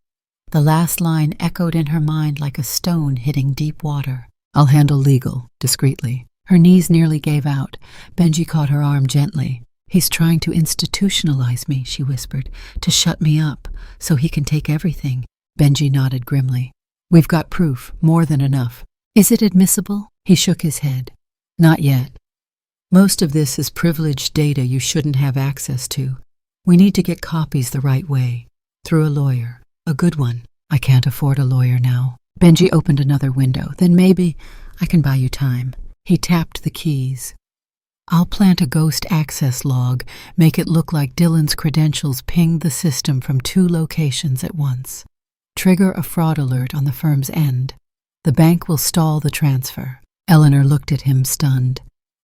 The last line echoed in her mind like a stone hitting deep water. "I'll handle legal, discreetly." Her knees nearly gave out. Benji caught her arm gently. "He's trying to institutionalize me," she whispered, "to shut me up, so he can take everything." Benji nodded grimly. "We've got proof, more than enough." "Is it admissible?" He shook his head. "Not yet. Most of this is privileged data you shouldn't have access to. We need to get copies the right way, through a lawyer, a good one." "I can't afford a lawyer now." Benji opened another window. "Then maybe I can buy you time." He tapped the keys. I'll plant a ghost access log, make it look like Dylan's credentials pinged the system from 2 locations at once. Trigger a fraud alert on the firm's end. The bank will stall the transfer. Eleanor looked at him, stunned.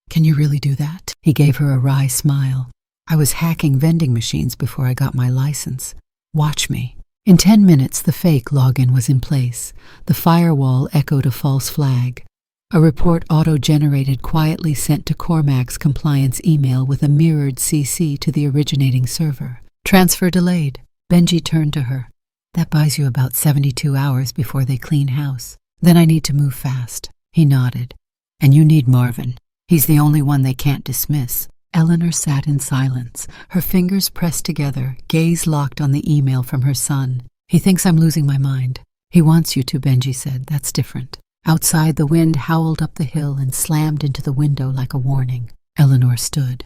Can you really do that? He gave her a wry smile. I was hacking vending machines before I got my license. Watch me. In 10 minutes, the fake login was in place. The firewall echoed a false flag. A report auto-generated quietly sent to Cormac's compliance email with a mirrored CC to the originating server. Transfer delayed. Benji turned to her. That buys you about 72 hours before they clean house. Then I need to move fast. He nodded. And you need Marvin. He's the only one they can't dismiss. Eleanor sat in silence, her fingers pressed together, gaze locked on the email from her son. He thinks I'm losing my mind. He wants you to, Benji said. That's different. Outside, the wind howled up the hill and slammed into the window like a warning. Eleanor stood.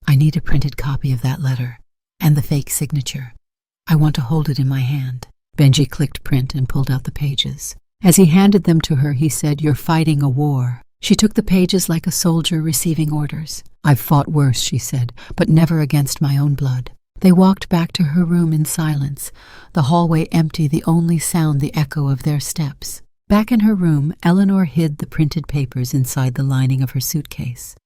I need a printed copy of that letter, and the fake signature. I want to hold it in my hand. Benji clicked print and pulled out the pages. As he handed them to her, he said, You're fighting a war. She took the pages like a soldier receiving orders. I've fought worse, she said, but never against my own blood. They walked back to her room in silence, the hallway empty, the only sound the echo of their steps. Back in her room, Eleanor hid the printed papers inside the lining of her suitcase.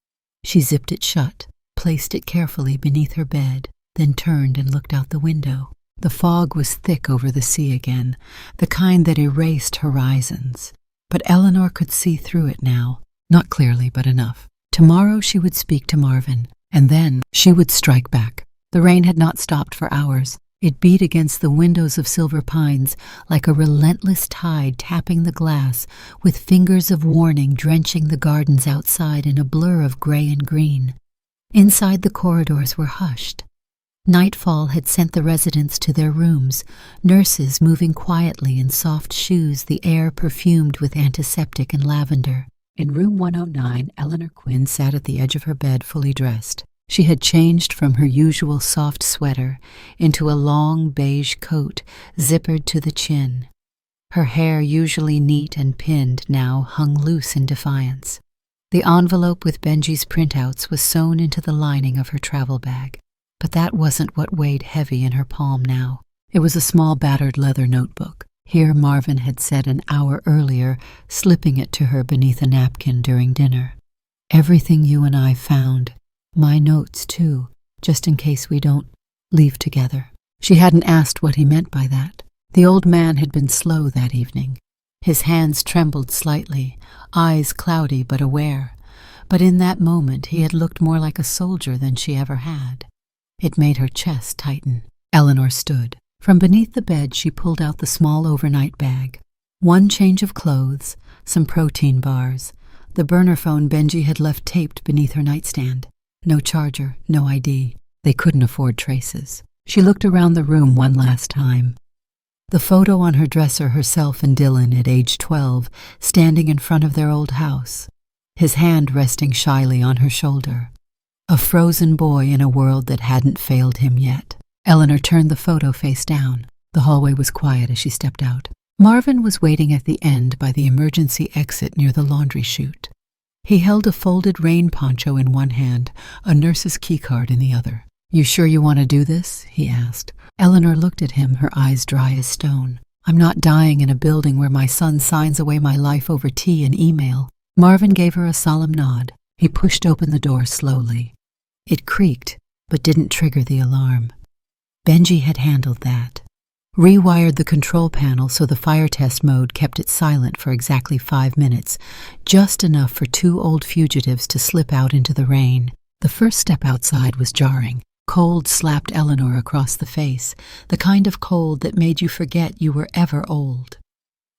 She zipped it shut, placed it carefully beneath her bed, then turned and looked out the window. The fog was thick over the sea again, the kind that erased horizons. But Eleanor could see through it now, not clearly but enough. Tomorrow she would speak to Marvin, and then she would strike back. The rain had not stopped for hours. It beat against the windows of Silver Pines like a relentless tide tapping the glass, with fingers of warning drenching the gardens outside in a blur of gray and green. Inside, the corridors were hushed. Nightfall had sent the residents to their rooms, nurses moving quietly in soft shoes, the air perfumed with antiseptic and lavender. In room 109, Eleanor Quinn sat at the edge of her bed, fully dressed. She had changed from her usual soft sweater into a long beige coat, zippered to the chin. Her hair, usually neat and pinned, now hung loose in defiance. The envelope with Benji's printouts was sewn into the lining of her travel bag. But that wasn't what weighed heavy in her palm now. It was a small battered leather notebook. Here Marvin had said an hour earlier, slipping it to her beneath a napkin during dinner. Everything you and I found. My notes, too, just in case we don't leave together. She hadn't asked what he meant by that. The old man had been slow that evening. His hands trembled slightly, eyes cloudy but aware. But in that moment he had looked more like a soldier than she ever had. It made her chest tighten. Eleanor stood. From beneath the bed she pulled out the small overnight bag. One change of clothes, some protein bars, the burner phone Benji had left taped beneath her nightstand. No charger, no ID. They couldn't afford traces. She looked around the room one last time. The photo on her dresser, herself and Dylan at age 12, standing in front of their old house, his hand resting shyly on her shoulder. A frozen boy in a world that hadn't failed him yet. Eleanor turned the photo face down. The hallway was quiet as she stepped out. Marvin was waiting at the end by the emergency exit near the laundry chute. He held a folded rain poncho in one hand, a nurse's keycard in the other. You sure you want to do this? He asked. Eleanor looked at him, her eyes dry as stone. I'm not dying in a building where my son signs away my life over tea and email. Marvin gave her a solemn nod. He pushed open the door slowly. It creaked, but didn't trigger the alarm. Benji had handled that. Rewired the control panel so the fire test mode kept it silent for exactly 5 minutes, just enough for 2 old fugitives to slip out into the rain. The first step outside was jarring. Cold slapped Eleanor across the face, the kind of cold that made you forget you were ever old.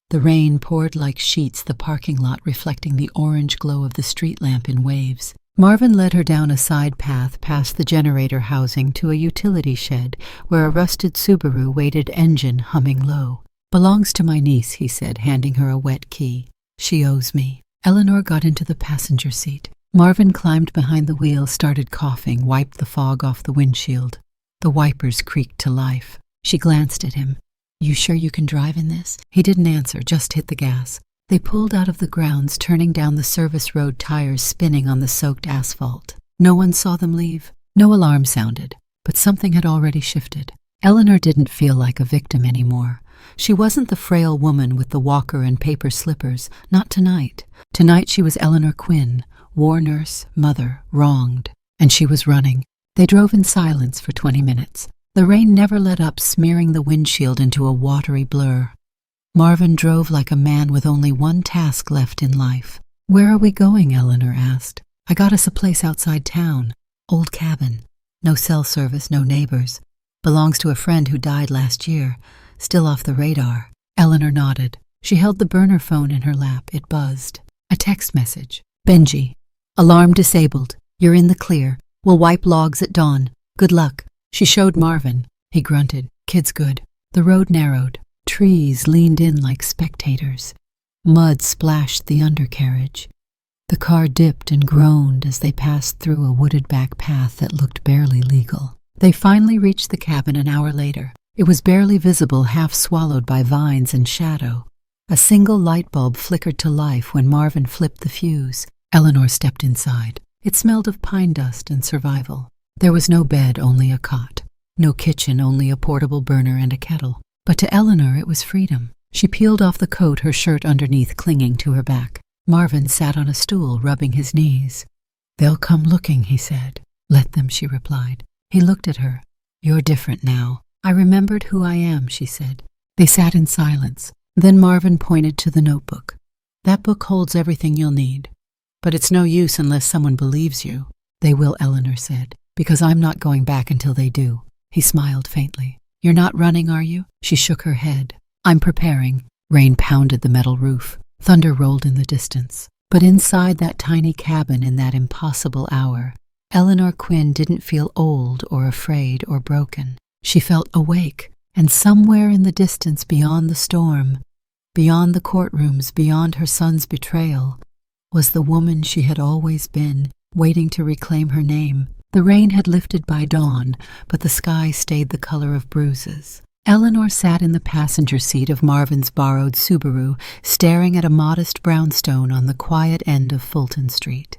The rain poured like sheets, the parking lot reflecting the orange glow of the street lamp in waves. Marvin led her down a side path past the generator housing to a utility shed where a rusted Subaru waited, engine humming low. Belongs to my niece, he said, handing her a wet key. She owes me. Eleanor got into the passenger seat. Marvin climbed behind the wheel, started coughing, wiped the fog off the windshield. The wipers creaked to life. She glanced at him. You sure you can drive in this? He didn't answer, just hit the gas. They pulled out of the grounds, turning down the service road, tires spinning on the soaked asphalt. No one saw them leave. No alarm sounded, but something had already shifted. Eleanor didn't feel like a victim anymore. She wasn't the frail woman with the walker and paper slippers. Not tonight. Tonight she was Eleanor Quinn, war nurse, mother, wronged. And she was running. They drove in silence for 20 minutes. The rain never let up, smearing the windshield into a watery blur. Marvin drove like a man with only one task left in life. "Where are we going?" Eleanor asked. "I got us a place outside town. Old cabin. No cell service, no neighbors. Belongs to a friend who died last year. Still off the radar." Eleanor nodded. She held the burner phone in her lap. It buzzed. A text message. "Benji. Alarm disabled. You're in the clear. We'll wipe logs at dawn. Good luck." She showed Marvin. He grunted. "Kid's good." The road narrowed. Trees leaned in like spectators. Mud splashed the undercarriage. The car dipped and groaned as they passed through a wooded back path that looked barely legal. They finally reached the cabin an hour later. It was barely visible, half swallowed by vines and shadow. A single light bulb flickered to life when Marvin flipped the fuse. Eleanor stepped inside. It smelled of pine dust and survival. There was no bed, only a cot. No kitchen, only a portable burner and a kettle. But to Eleanor it was freedom. She peeled off the coat, her shirt underneath clinging to her back. Marvin sat on a stool, rubbing his knees. "They'll come looking," he said. "Let them," she replied. He looked at her. "You're different now." "I remembered who I am," she said. They sat in silence. Then Marvin pointed to the notebook. "That book holds everything you'll need. But it's no use unless someone believes you." "They will," Eleanor said, "because I'm not going back until they do." He smiled faintly. "You're not running, are you?" She shook her head. "I'm preparing." Rain pounded the metal roof. Thunder rolled in the distance. But inside that tiny cabin in that impossible hour, Eleanor Quinn didn't feel old or afraid or broken. She felt awake, and somewhere in the distance beyond the storm, beyond the courtrooms, beyond her son's betrayal, was the woman she had always been, waiting to reclaim her name. The rain had lifted by dawn, but the sky stayed the color of bruises. Eleanor sat in the passenger seat of Marvin's borrowed Subaru, staring at a modest brownstone on the quiet end of Fulton Street.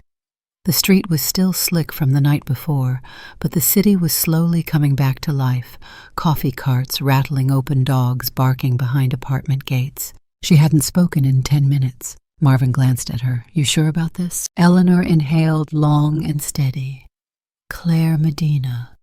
The street was still slick from the night before, but the city was slowly coming back to life, coffee carts rattling, open dogs barking behind apartment gates. She hadn't spoken in 10 minutes. Marvin glanced at her. "You sure about this?" Eleanor inhaled long and steady. "Claire Medina.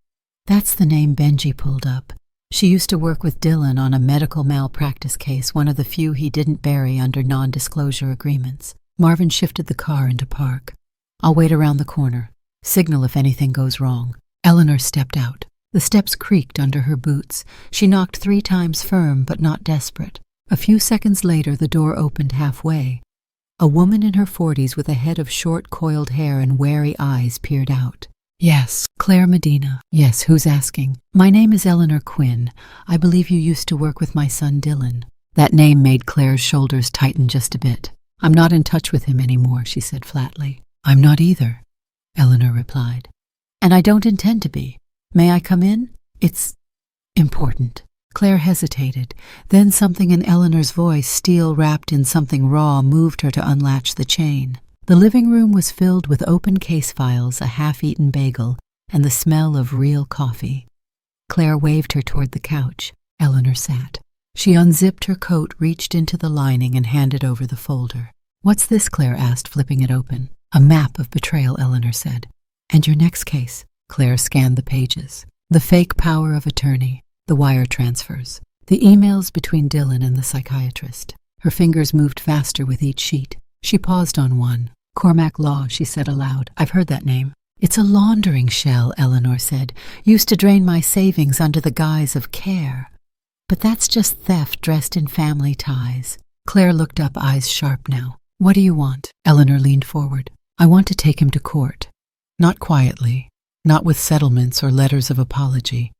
That's the name Benji pulled up. She used to work with Dylan on a medical malpractice case, one of the few he didn't bury under non-disclosure agreements." Marvin shifted the car into park. "I'll wait around the corner. Signal if anything goes wrong." Eleanor stepped out. The steps creaked under her boots. She knocked 3 times firm, but not desperate. A few seconds later, the door opened halfway. A woman in her 40s with a head of short, coiled hair and wary eyes peered out. "Yes, Claire Medina." "Yes, who's asking?" "My name is Eleanor Quinn. I believe you used to work with my son Dylan." That name made Claire's shoulders tighten just a bit. "I'm not in touch with him anymore," she said flatly. "I'm not either," Eleanor replied. "And I don't intend to be. May I come in? It's important." Claire hesitated. Then something in Eleanor's voice, steel wrapped in something raw, moved her to unlatch the chain. The living room was filled with open case files, a half-eaten bagel, and the smell of real coffee. Claire waved her toward the couch. Eleanor sat. She unzipped her coat, reached into the lining, and handed over the folder. "What's this?" Claire asked, flipping it open. "A map of betrayal," Eleanor said. "And your next case?" Claire scanned the pages. The fake power of attorney, the wire transfers, the emails between Dylan and the psychiatrist. Her fingers moved faster with each sheet. She paused on one. "Cormac Law," she said aloud. "I've heard that name." "It's a laundering shell," Eleanor said. "Used to drain my savings under the guise of care. But that's just theft dressed in family ties." Claire looked up, eyes sharp now. "What do you want?" Eleanor leaned forward. "I want to take him to court. Not quietly, not with settlements or letters of apology.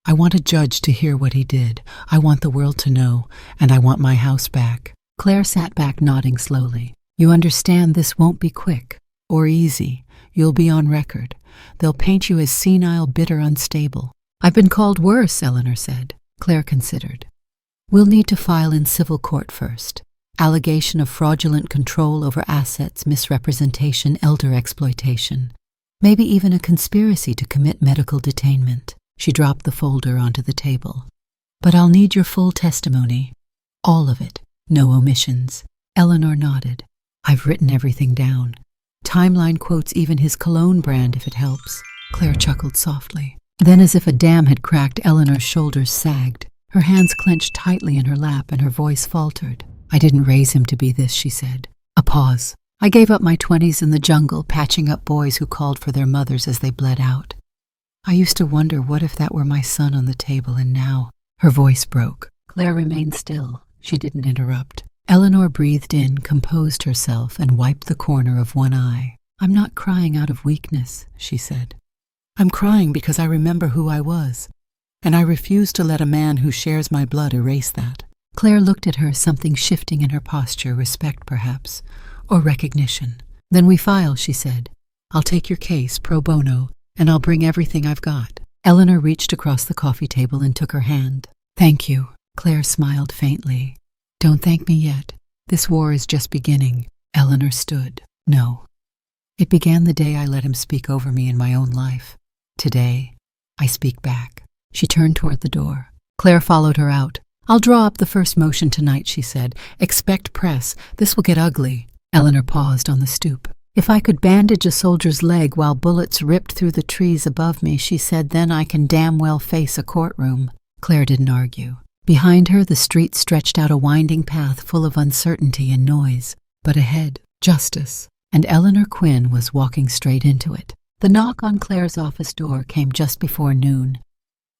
I want a judge to hear what he did. I want the world to know, and I want my house back." Claire sat back, nodding slowly. "You understand this won't be quick or easy. You'll be on record. They'll paint you as senile, bitter, unstable." "I've been called worse," Eleanor said. Claire considered. "We'll need to file in civil court first. allegation of fraudulent control over assets, misrepresentation, elder exploitation, maybe even a conspiracy to commit medical detainment. She dropped the folder onto the table. But I'll need your full testimony. All of it. No omissions. Eleanor nodded. I've written everything down. Timeline quotes even his cologne brand if it helps. Claire chuckled softly. Then, as if a dam had cracked, Eleanor's shoulders sagged. Her hands clenched tightly in her lap and her voice faltered. I didn't raise him to be this, she said. A pause. I gave up my 20s in the jungle, patching up boys who called for their mothers as they bled out. I used to wonder what if that were my son on the table, and now... Her voice broke. Claire remained still. She didn't interrupt. Eleanor breathed in, composed herself, and wiped the corner of one eye. I'm not crying out of weakness, she said. I'm crying because I remember who I was, and I refuse to let a man who shares my blood erase that. Claire looked at her, something shifting in her posture, respect perhaps, or recognition. Then we file, she said. I'll take your case, pro bono, and I'll bring everything I've got. Eleanor reached across the coffee table and took her hand. Thank you. Claire smiled faintly. Don't thank me yet. This war is just beginning. Eleanor stood. No. It began the day I let him speak over me in my own life. Today, I speak back. She turned toward the door. Claire followed her out. I'll draw up the first motion tonight, she said. Expect press. This will get ugly. Eleanor paused on the stoop. If I could bandage a soldier's leg while bullets ripped through the trees above me, she said, then I can damn well face a courtroom. Claire didn't argue. Behind her, the street stretched out a winding path full of uncertainty and noise. But ahead, justice. And Eleanor Quinn was walking straight into it. The knock on Claire's office door came just before noon.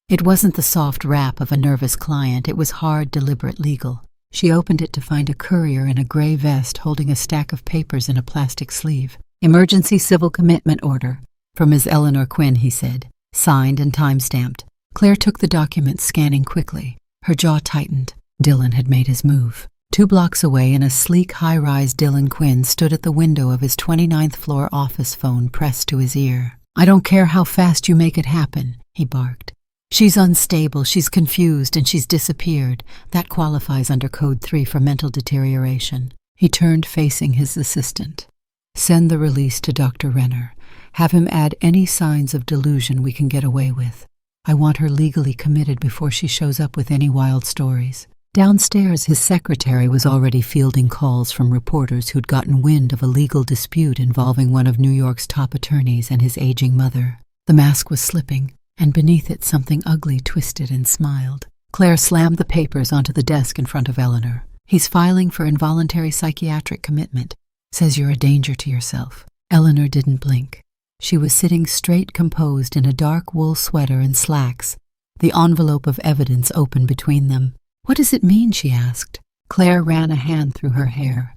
It wasn't the soft rap of a nervous client. It was hard, deliberate legal. She opened it to find a courier in a gray vest holding a stack of papers in a plastic sleeve. Emergency civil commitment order. From Ms. Eleanor Quinn, he said. Signed and time-stamped. Claire took the document, scanning quickly. Her jaw tightened. Dylan had made his move. 2 blocks away, in a sleek, high-rise, Dylan Quinn stood at the window of his 29th floor office phone pressed to his ear. I don't care how fast you make it happen, he barked. She's unstable, she's confused, and she's disappeared. That qualifies under Code 3 for mental deterioration. He turned, facing his assistant. Send the release to Dr. Renner. Have him add any signs of delusion we can get away with. I want her legally committed before she shows up with any wild stories. Downstairs, his secretary was already fielding calls from reporters who'd gotten wind of a legal dispute involving one of New York's top attorneys and his aging mother. The mask was slipping, and beneath it something ugly twisted and smiled. Claire slammed the papers onto the desk in front of Eleanor. He's filing for involuntary psychiatric commitment. Says you're a danger to yourself. Eleanor didn't blink. She was sitting straight, composed in a dark wool sweater and slacks, the envelope of evidence open between them. What does it mean, she asked. Claire ran a hand through her hair.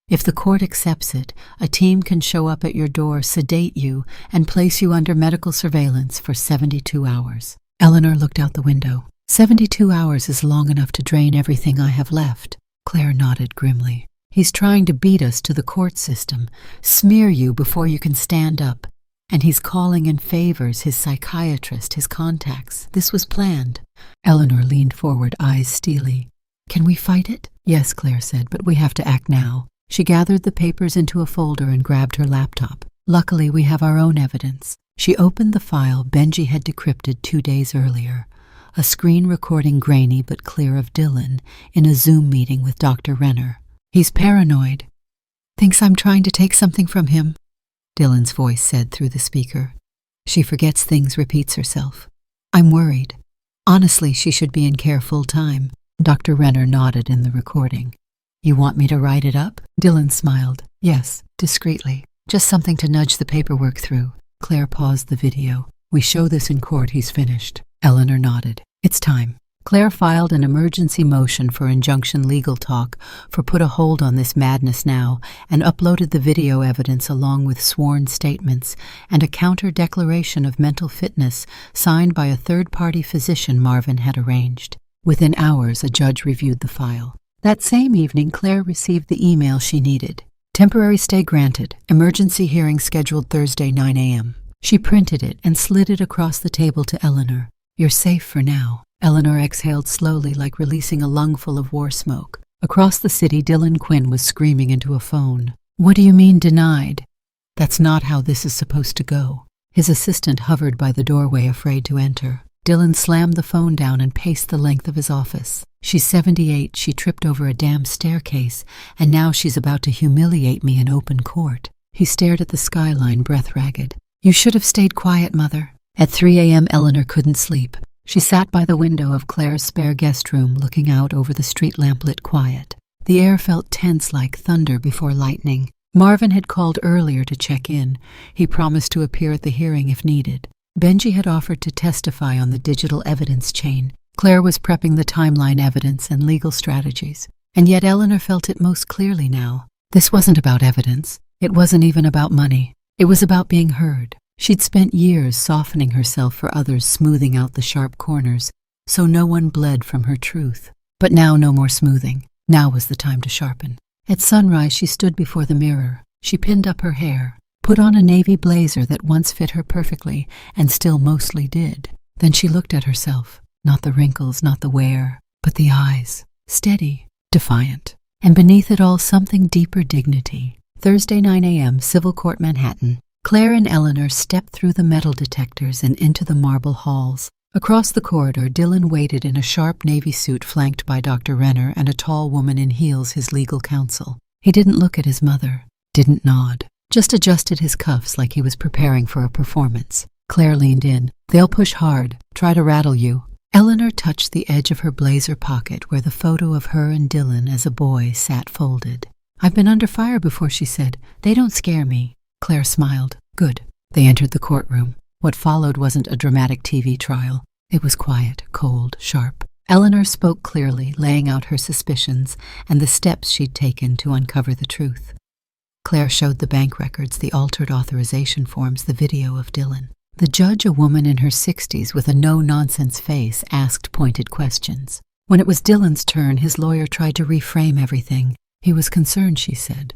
If the court accepts it, a team can show up at your door, sedate you, and place you under medical surveillance for 72 hours. Eleanor looked out the window. 72 hours is long enough to drain everything I have left. Claire nodded grimly. He's trying to beat us to the court system, smear you before you can stand up. And he's calling in favors, his psychiatrist, his contacts. This was planned. Eleanor leaned forward, eyes steely. Can we fight it? Yes, Claire said, but we have to act now. She gathered the papers into a folder and grabbed her laptop. Luckily, we have our own evidence. She opened the file Benji had decrypted 2 days earlier. A screen recording grainy but clear of Dylan in a Zoom meeting with Dr. Renner. He's paranoid. Thinks I'm trying to take something from him, Dylan's voice said through the speaker. She forgets things, repeats herself. I'm worried. Honestly, she should be in care full time. Dr. Renner nodded in the recording. You want me to write it up? Dylan smiled. Yes, discreetly. Just something to nudge the paperwork through. Claire paused the video. We show this in court, he's finished. Eleanor nodded. It's time. Claire filed an emergency motion for injunction legal talk for put a hold on this madness now and uploaded the video evidence along with sworn statements and a counter-declaration of mental fitness signed by a third-party physician Marvin had arranged. Within hours, a judge reviewed the file. That same evening, Claire received the email she needed. Temporary stay granted. Emergency hearing scheduled Thursday, 9 a.m. She printed it and slid it across the table to Eleanor. You're safe for now. Eleanor exhaled slowly, like releasing a lungful of war smoke. Across the city, Dylan Quinn was screaming into a phone. "What do you mean denied? That's not how this is supposed to go." His assistant hovered by the doorway, afraid to enter. Dylan slammed the phone down and paced the length of his office. "She's 78, she tripped over a damn staircase, and now she's about to humiliate me in open court." He stared at the skyline, breath ragged. "You should have stayed quiet, Mother." At 3 a.m., Eleanor couldn't sleep. She sat by the window of Claire's spare guest room, looking out over the street lamplit quiet. The air felt tense like thunder before lightning. Marvin had called earlier to check in. He promised to appear at the hearing if needed. Benji had offered to testify on the digital evidence chain. Claire was prepping the timeline evidence and legal strategies. And yet Eleanor felt it most clearly now. This wasn't about evidence. It wasn't even about money. It was about being heard. She'd spent years softening herself for others, smoothing out the sharp corners, so no one bled from her truth. But now no more smoothing. Now was the time to sharpen. At sunrise, she stood before the mirror. She pinned up her hair, put on a navy blazer that once fit her perfectly and still mostly did. Then she looked at herself. Not the wrinkles, not the wear, but the eyes. Steady, defiant. And beneath it all, something deeper: dignity. Thursday, 9 a.m., Civil Court, Manhattan. Claire and Eleanor stepped through the metal detectors and into the marble halls. Across the corridor, Dylan waited in a sharp navy suit flanked by Dr. Renner and a tall woman in heels, his legal counsel. He didn't look at his mother, didn't nod, just adjusted his cuffs like he was preparing for a performance. Claire leaned in. "They'll push hard, try to rattle you." Eleanor touched the edge of her blazer pocket where the photo of her and Dylan as a boy sat folded. "I've been under fire before," she said. "They don't scare me." Claire smiled. "Good." They entered the courtroom. What followed wasn't a dramatic TV trial. It was quiet, cold, sharp. Eleanor spoke clearly, laying out her suspicions and the steps she'd taken to uncover the truth. Claire showed the bank records, the altered authorization forms, the video of Dylan. The judge, a woman in her 60s with a no-nonsense face, asked pointed questions. When it was Dylan's turn, his lawyer tried to reframe everything. He was concerned, she said.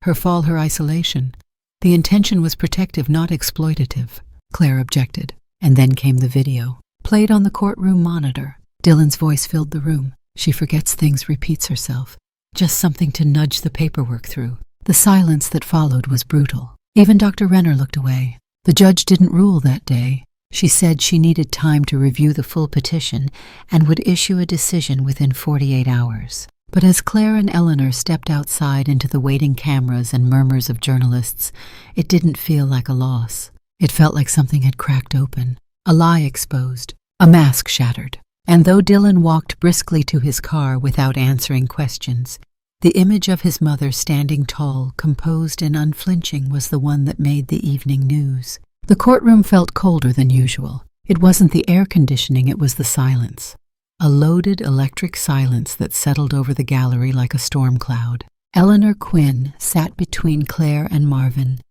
Her fall, her isolation. The intention was protective, not exploitative. Claire objected. And then came the video, played on the courtroom monitor. Dylan's voice filled the room. "She forgets things, repeats herself. Just something to nudge the paperwork through." The silence that followed was brutal. Even Dr. Renner looked away. The judge didn't rule that day. She said she needed time to review the full petition and would issue a decision within 48 hours. But as Claire and Eleanor stepped outside into the waiting cameras and murmurs of journalists, it didn't feel like a loss. It felt like something had cracked open, a lie exposed, a mask shattered. And though Dylan walked briskly to his car without answering questions, the image of his mother standing tall, composed and unflinching was the one that made the evening news. The courtroom felt colder than usual. It wasn't the air conditioning, it was the silence. A loaded electric silence that settled over the gallery like a storm cloud. Eleanor Quinn sat between Claire and Marvin,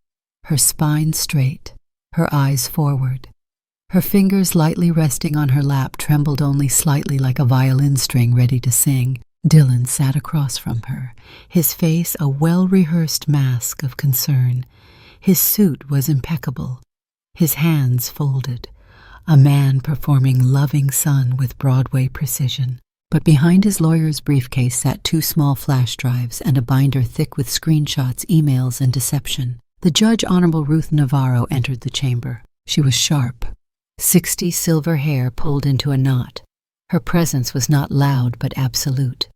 her spine straight, her eyes forward. Her fingers lightly resting on her lap trembled only slightly like a violin string ready to sing. Dylan sat across from her, his face a well-rehearsed mask of concern. His suit was impeccable, his hands folded. A man performing Loving Son with Broadway precision. But behind his lawyer's briefcase sat 2 small flash drives and a binder thick with screenshots, emails, and deception. The judge, Honorable Ruth Navarro, entered the chamber. She was sharp. 60 silver hair pulled into a knot. Her presence was not loud but absolute.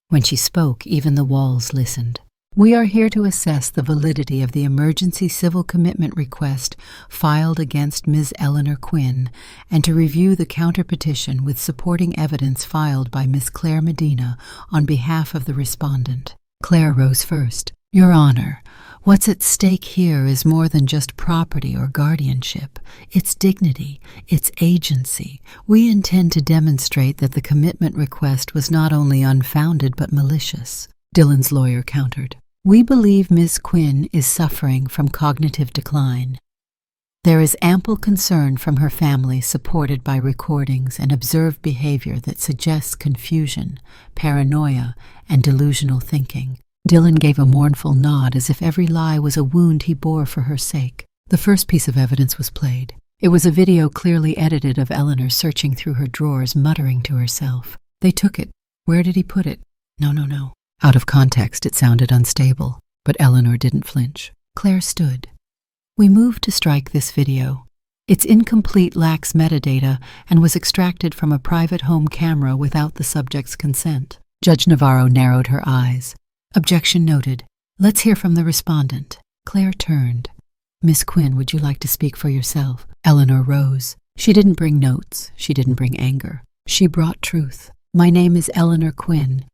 When she spoke, even the walls listened. "We are here to assess the validity of the emergency civil commitment request filed against Ms. Eleanor Quinn and to review the counterpetition with supporting evidence filed by Ms. Claire Medina on behalf of the respondent." Claire rose first. "Your Honor, what's at stake here is more than just property or guardianship. It's dignity, it's agency. We intend to demonstrate that the commitment request was not only unfounded but malicious." Dylan's lawyer countered. "We believe Ms. Quinn is suffering from cognitive decline. There is ample concern from her family supported by recordings and observed behavior that suggests confusion, paranoia, and delusional thinking." Dylan gave a mournful nod as if every lie was a wound he bore for her sake. The first piece of evidence was played. It was a video clearly edited of Eleanor searching through her drawers, muttering to herself. "They took it. Where did he put it? No, no, no. Out of context, it sounded unstable, but Eleanor didn't flinch. Claire stood. We moved to strike this video. It's incomplete, lacks metadata, and was extracted from a private home camera without the subject's consent. Judge Navarro narrowed her eyes. Objection noted. Let's hear from the respondent. Claire turned. Miss Quinn, would you like to speak for yourself? Eleanor rose. She didn't bring notes. She didn't bring anger. She brought truth. My name is Eleanor Quinn.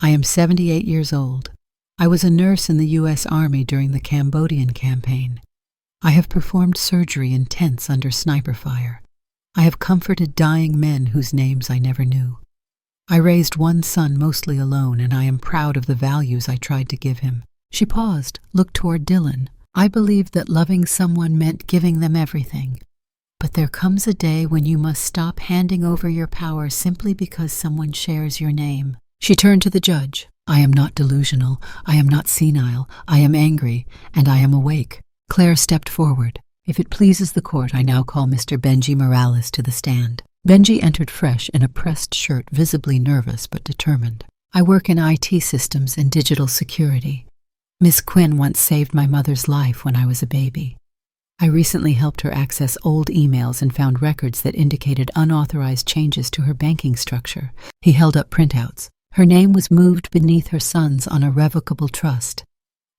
I am 78 years old. I was a nurse in the U.S. Army during the Cambodian campaign. I have performed surgery in tents under sniper fire. I have comforted dying men whose names I never knew. I raised one son mostly alone, and I am proud of the values I tried to give him. She paused, looked toward Dylan. I believed that loving someone meant giving them everything. But there comes a day when you must stop handing over your power simply because someone shares your name. She turned to the judge. I am not delusional. I am not senile. I am angry, and I am awake. Claire stepped forward. If it pleases the court, I now call Mr. Benji Morales to the stand. Benji entered fresh in a pressed shirt, visibly nervous but determined. I work in IT systems and digital security. Miss Quinn once saved my mother's life when I was a baby. I recently helped her access old emails and found records that indicated unauthorized changes to her banking structure. He held up printouts. Her name was moved beneath her son's on a revocable trust.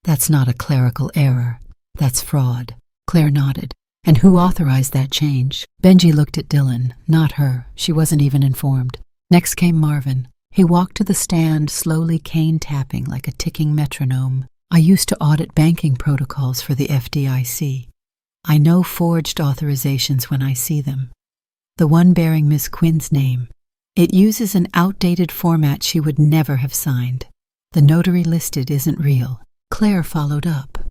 That's not a clerical error. That's fraud. Claire nodded. And who authorized that change? Benji looked at Dylan, not her. She wasn't even informed. Next came Marvin. He walked to the stand, slowly cane tapping like a ticking metronome. I used to audit banking protocols for the FDIC. I know forged authorizations when I see them. The one bearing Miss Quinn's name. It uses an outdated format she would never have signed. The notary listed isn't real. Claire followed up.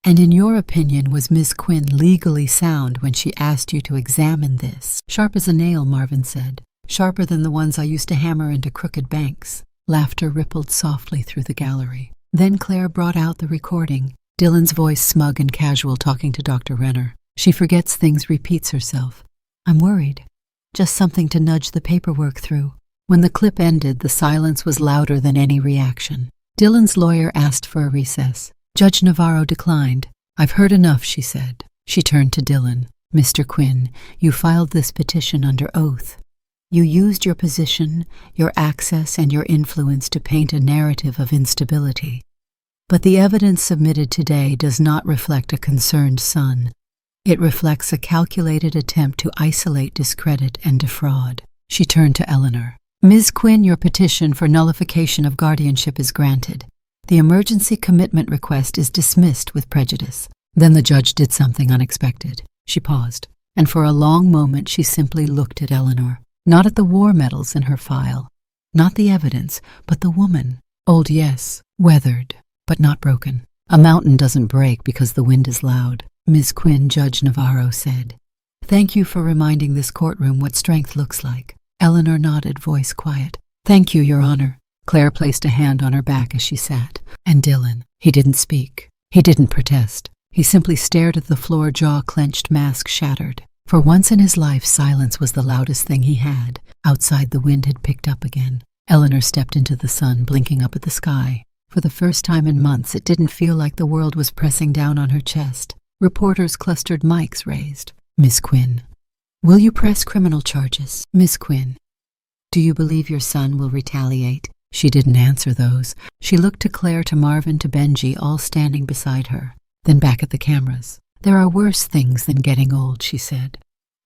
And in your opinion, was Miss Quinn legally sound when she asked you to examine this? Sharp as a nail, Marvin said. Sharper than the ones I used to hammer into crooked banks. Laughter rippled softly through the gallery. Then Claire brought out the recording. Dylan's voice smug and casual, talking to Dr. Renner. She forgets things, repeats herself. I'm worried. Just something to nudge the paperwork through. When the clip ended, the silence was louder than any reaction. Dylan's lawyer asked for a recess. Judge Navarro declined. I've heard enough, she said. She turned to Dylan. Mr. Quinn, you filed this petition under oath. You used your position, your access, and your influence to paint a narrative of instability. But the evidence submitted today does not reflect a concerned son. It reflects a calculated attempt to isolate, discredit, and defraud. She turned to Eleanor. Ms. Quinn, your petition for nullification of guardianship is granted. The emergency commitment request is dismissed with prejudice. Then the judge did something unexpected. She paused, and for a long moment she simply looked at Eleanor. Not at the war medals in her file, not the evidence, but the woman. Old, yes, weathered, but not broken. A mountain doesn't break because the wind is loud. Ms. Quinn, Judge Navarro said. Thank you for reminding this courtroom what strength looks like. Eleanor nodded, voice quiet. Thank you, Your Honor. Claire placed a hand on her back as she sat. And Dylan, he didn't speak. He didn't protest. He simply stared at the floor, jaw clenched, mask shattered. For once in his life, silence was the loudest thing he had. Outside, the wind had picked up again. Eleanor stepped into the sun, blinking up at the sky. For the first time in months, it didn't feel like the world was pressing down on her chest. Reporters clustered, mics raised. Miss Quinn. Will you press criminal charges? Miss Quinn. Do you believe your son will retaliate? She didn't answer those. She looked to Claire, to Marvin, to Benji, all standing beside her. Then back at the cameras. There are worse things than getting old, she said.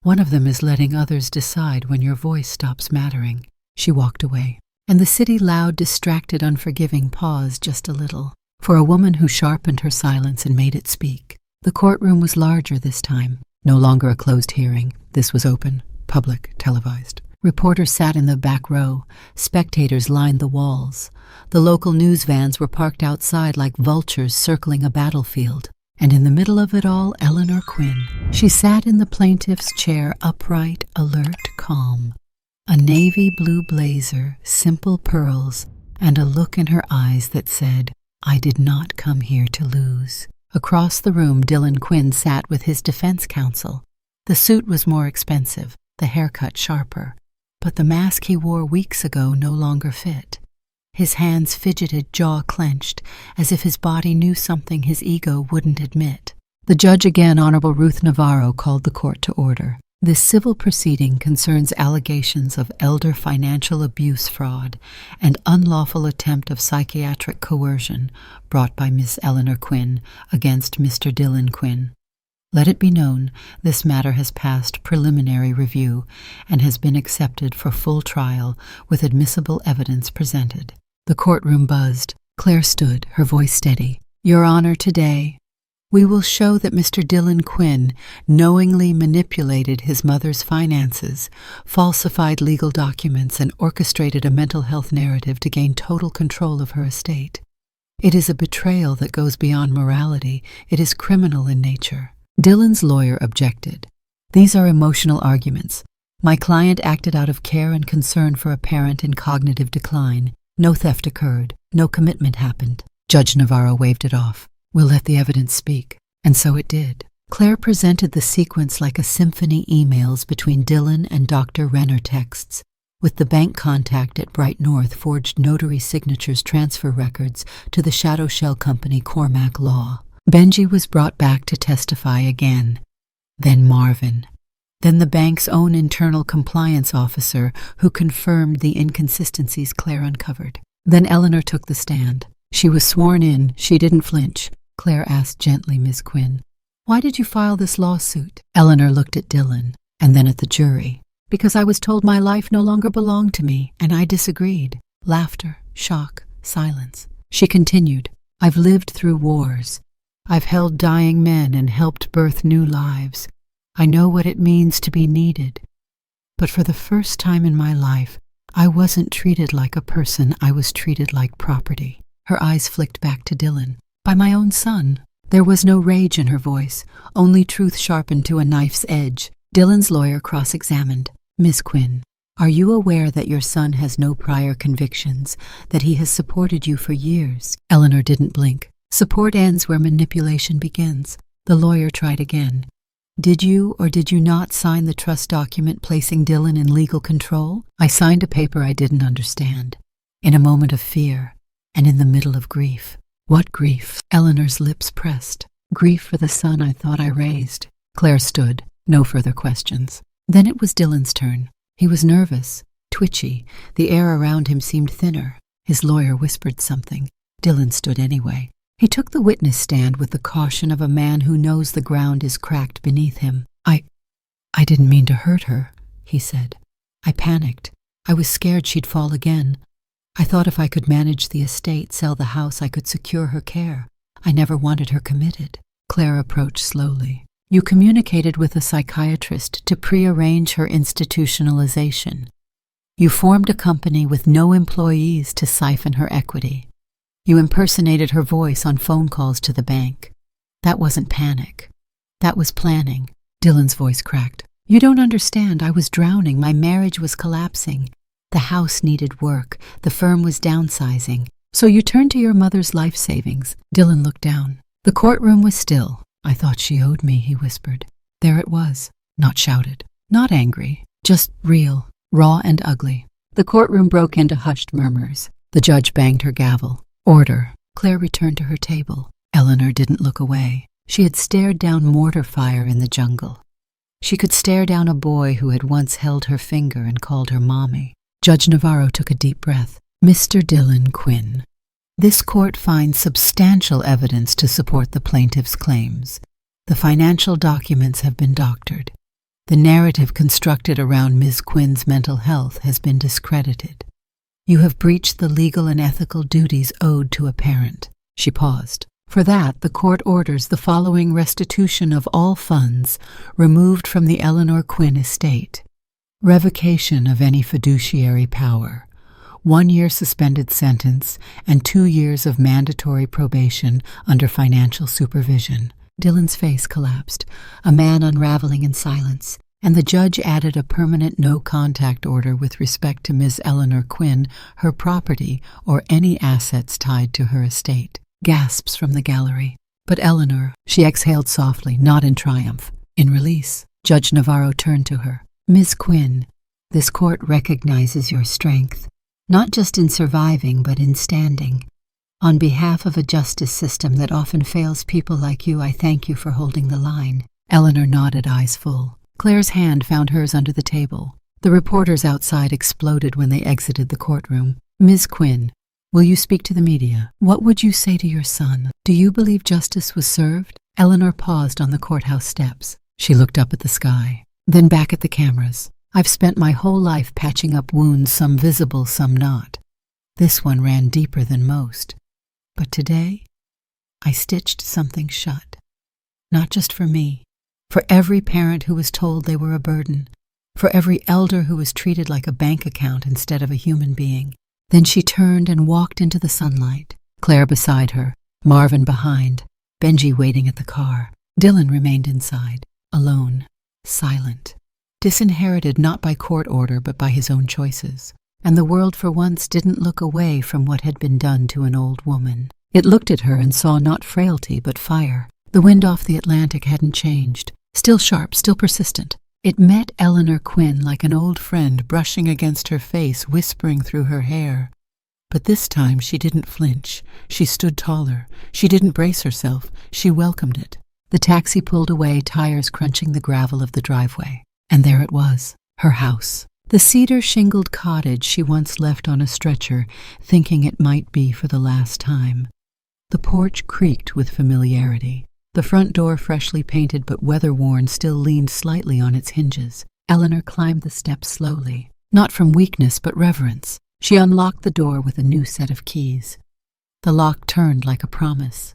One of them is letting others decide when your voice stops mattering. She walked away. And the city, loud, distracted, unforgiving, paused just a little. For a woman who sharpened her silence and made it speak. The courtroom was larger this time. No longer a closed hearing. This was open, public, televised. Reporters sat in the back row. Spectators lined the walls. The local news vans were parked outside like vultures circling a battlefield. And in the middle of it all, Eleanor Quinn. She sat in the plaintiff's chair, upright, alert, calm. A navy blue blazer, simple pearls, and a look in her eyes that said, I did not come here to lose. Across the room, Dylan Quinn sat with his defense counsel. The suit was more expensive, the haircut sharper, but the mask he wore weeks ago no longer fit. His hands fidgeted, jaw clenched, as if his body knew something his ego wouldn't admit. The judge again, Honorable Ruth Navarro, called the court to order. This civil proceeding concerns allegations of elder financial abuse fraud and unlawful attempt of psychiatric coercion brought by Miss Eleanor Quinn against Mr. Dylan Quinn. Let it be known, this matter has passed preliminary review and has been accepted for full trial with admissible evidence presented. The courtroom buzzed. Claire stood, her voice steady. Your Honor, today, we will show that Mr. Dylan Quinn knowingly manipulated his mother's finances, falsified legal documents, and orchestrated a mental health narrative to gain total control of her estate. It is a betrayal that goes beyond morality. It is criminal in nature. Dylan's lawyer objected. These are emotional arguments. My client acted out of care and concern for a parent in cognitive decline. No theft occurred. No commitment happened. Judge Navarro waved it off. We'll let the evidence speak. And so it did. Claire presented the sequence like a symphony emails between Dylan and Dr. Renner texts, with the bank contact at Bright North forged notary signatures transfer records to the shadow shell company Cormac Law. Benji was brought back to testify again. Then Marvin. Then the bank's own internal compliance officer who confirmed the inconsistencies Claire uncovered. Then Eleanor took the stand. She was sworn in. She didn't flinch. Claire asked gently, Miss Quinn, why did you file this lawsuit? Eleanor looked at Dylan and then at the jury. Because I was told my life no longer belonged to me, and I disagreed. Laughter, shock, silence. She continued, I've lived through wars. I've held dying men and helped birth new lives. I know what it means to be needed. But for the first time in my life, I wasn't treated like a person. I was treated like property. Her eyes flicked back to Dylan. By my own son. There was no rage in her voice, only truth sharpened to a knife's edge. Dylan's lawyer cross-examined. Miss Quinn, are you aware that your son has no prior convictions, that he has supported you for years? Eleanor didn't blink. Support ends where manipulation begins. The lawyer tried again. Did you or did you not sign the trust document placing Dylan in legal control? I signed a paper I didn't understand. In a moment of fear, and in the middle of grief. What grief? Eleanor's lips pressed. Grief for the son I thought I raised. Claire stood. No further questions. Then it was Dylan's turn. He was nervous, twitchy. The air around him seemed thinner. His lawyer whispered something. Dylan stood anyway. He took the witness stand with the caution of a man who knows the ground is cracked beneath him. I didn't mean to hurt her, he said. I panicked. I was scared she'd fall again. I thought if I could manage the estate, sell the house, I could secure her care. I never wanted her committed. Claire approached slowly. You communicated with a psychiatrist to prearrange her institutionalization. You formed a company with no employees to siphon her equity. You impersonated her voice on phone calls to the bank. That wasn't panic. That was planning. Dylan's voice cracked. You don't understand. I was drowning. My marriage was collapsing. The house needed work. The firm was downsizing. So you turned to your mother's life savings. Dylan looked down. The courtroom was still. I thought she owed me, he whispered. There it was. Not shouted. Not angry. Just real. Raw and ugly. The courtroom broke into hushed murmurs. The judge banged her gavel. Order. Claire returned to her table. Eleanor didn't look away. She had stared down mortar fire in the jungle. She could stare down a boy who had once held her finger and called her mommy. Judge Navarro took a deep breath. Mr. Dylan Quinn, this court finds substantial evidence to support the plaintiff's claims. The financial documents have been doctored. The narrative constructed around Ms. Quinn's mental health has been discredited. You have breached the legal and ethical duties owed to a parent. She paused. For that, the court orders the following restitution of all funds removed from the Eleanor Quinn estate. Revocation of any fiduciary power, 1-year suspended sentence, and 2 years of mandatory probation under financial supervision. Dylan's face collapsed, a man unraveling in silence, and the judge added a permanent no-contact order with respect to Ms. Eleanor Quinn, her property, or any assets tied to her estate. Gasps from the gallery. But Eleanor, she exhaled softly, not in triumph. In release, Judge Navarro turned to her. Ms. Quinn, this court recognizes your strength. not just in surviving, but in standing. On behalf of a justice system that often fails people like you, I thank you for holding the line. Eleanor nodded, eyes full. Claire's hand found hers under the table. The reporters outside exploded when they exited the courtroom. Ms. Quinn, will you speak to the media? What would you say to your son? Do you believe justice was served? Eleanor paused on the courthouse steps. She looked up at the sky, then back at the cameras. I've spent my whole life patching up wounds, some visible, some not. This one ran deeper than most. But today, I stitched something shut. Not just for me, for every parent who was told they were a burden, for every elder who was treated like a bank account instead of a human being. Then she turned and walked into the sunlight, Claire beside her, Marvin behind, Benji waiting at the car. Dylan remained inside, alone, silent, disinherited not by court order but by his own choices. And the world for once didn't look away from what had been done to an old woman. It looked at her and saw not frailty but fire. The wind off the Atlantic hadn't changed, still sharp, still persistent. It met Eleanor Quinn like an old friend brushing against her face, whispering through her hair. But this time she didn't flinch. She stood taller. She didn't brace herself. She welcomed it. The taxi pulled away, tires crunching the gravel of the driveway. And there it was, her house. The cedar-shingled cottage she once left on a stretcher, thinking it might be for the last time. The porch creaked with familiarity. The front door, freshly painted but weather-worn, still leaned slightly on its hinges. Eleanor climbed the steps slowly, not from weakness but reverence. She unlocked the door with a new set of keys. The lock turned like a promise.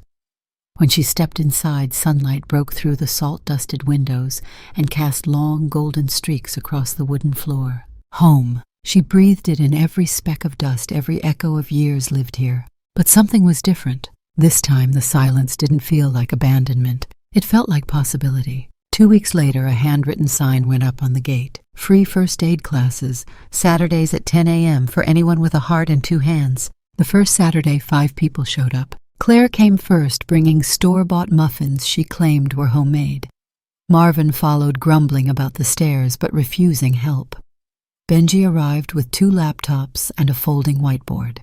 When she stepped inside, sunlight broke through the salt-dusted windows and cast long golden streaks across the wooden floor. Home. She breathed it in. Every speck of dust, every echo of years lived here. But something was different. This time the silence didn't feel like abandonment. It felt like possibility. 2 weeks later, a handwritten sign went up on the gate. Free first aid classes, Saturdays at 10 a.m. for anyone with a heart and 2 hands. The first Saturday, 5 people showed up. Claire came first, bringing store-bought muffins she claimed were homemade. Marvin followed, grumbling about the stairs but refusing help. Benji arrived with 2 laptops and a folding whiteboard.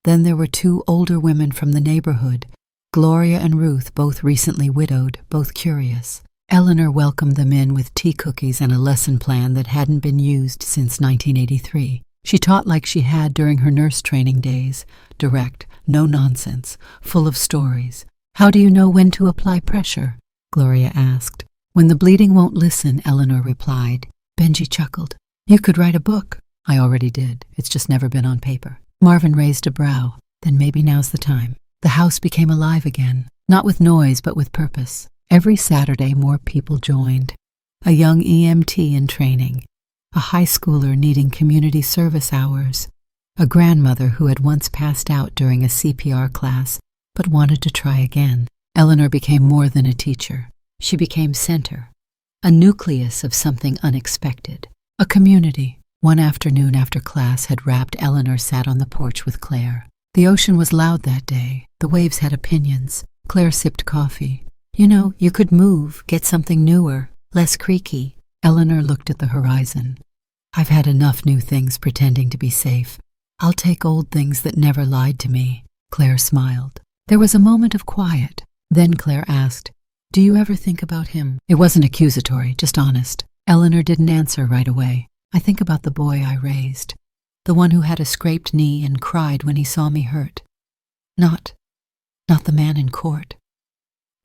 Then there were 2 older women from the neighborhood, Gloria and Ruth, both recently widowed, both curious. Eleanor welcomed them in with tea cookies and a lesson plan that hadn't been used since 1983. She taught like she had during her nurse training days, direct, no nonsense, full of stories. How do you know when to apply pressure? Gloria asked. When the bleeding won't listen, Eleanor replied. Benji chuckled. You could write a book. I already did. It's just never been on paper. Marvin raised a brow. Then maybe now's the time. The house became alive again, not with noise but with purpose. Every Saturday more people joined. A young EMT in training, a high schooler needing community service hours, a grandmother who had once passed out during a CPR class but wanted to try again. Eleanor became more than a teacher. She became center, a nucleus of something unexpected, a community. One afternoon after class had wrapped, Eleanor sat on the porch with Claire. The ocean was loud that day. The waves had opinions. Claire sipped coffee. You know, you could move, get something newer, less creaky. Eleanor looked at the horizon. I've had enough new things pretending to be safe. I'll take old things that never lied to me. Claire smiled. There was a moment of quiet. Then Claire asked, Do you ever think about him? It wasn't accusatory, just honest. Eleanor didn't answer right away. I think about the boy I raised, the one who had a scraped knee and cried when he saw me hurt. Not the man in court.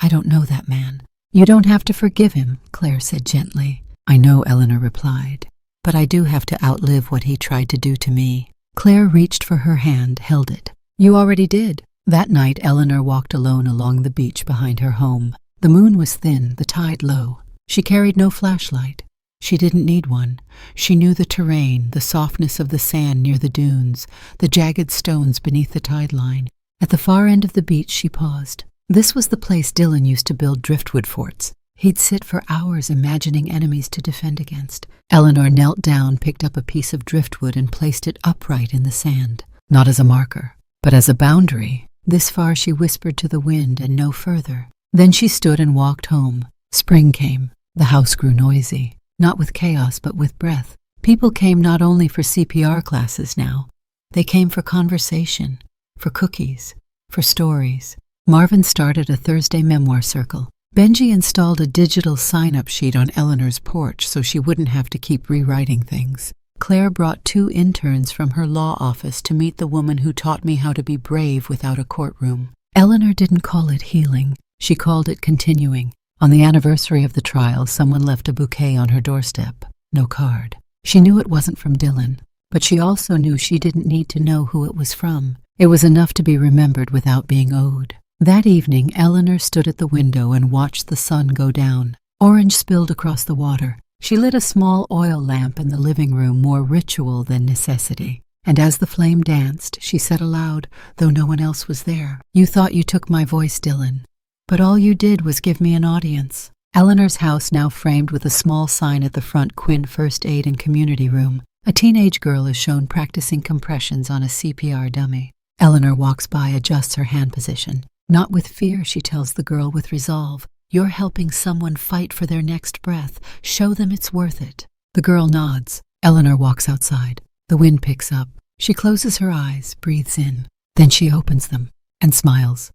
I don't know that man. You don't have to forgive him, Claire said gently. I know, Eleanor replied, but I do have to outlive what he tried to do to me. Claire reached for her hand, held it. You already did. That night, Eleanor walked alone along the beach behind her home. The moon was thin, the tide low. She carried no flashlight. She didn't need one. She knew the terrain, the softness of the sand near the dunes, the jagged stones beneath the tide line. At the far end of the beach, she paused. This was the place Dylan used to build driftwood forts. He'd sit for hours imagining enemies to defend against. Eleanor knelt down, picked up a piece of driftwood and placed it upright in the sand. Not as a marker, but as a boundary. This far, she whispered to the wind, and no further. Then she stood and walked home. Spring came. The house grew noisy. Not with chaos, but with breath. People came not only for CPR classes now, They came for conversation, for cookies, for stories. Marvin started a Thursday memoir circle. Benji installed a digital sign-up sheet on Eleanor's porch so she wouldn't have to keep rewriting things. Claire brought 2 interns from her law office to meet the woman who taught me how to be brave without a courtroom. Eleanor didn't call it healing. She called it continuing. On the anniversary of the trial, someone left a bouquet on her doorstep. No card. She knew it wasn't from Dylan, but she also knew she didn't need to know who it was from. It was enough to be remembered without being owed. That evening, Eleanor stood at the window and watched the sun go down. Orange spilled across the water. She lit a small oil lamp in the living room, more ritual than necessity. And as the flame danced, she said aloud, though no one else was there, "You thought you took my voice, Dylan, but all you did was give me an audience." Eleanor's house now framed with a small sign at the front, Quinn First Aid and Community Room. A teenage girl is shown practicing compressions on a CPR dummy. Eleanor walks by, adjusts her hand position. Not with fear, she tells the girl, with resolve. "You're helping someone fight for their next breath. Show them it's worth it." The girl nods. Eleanor walks outside. The wind picks up. She closes her eyes, breathes in. Then she opens them and smiles.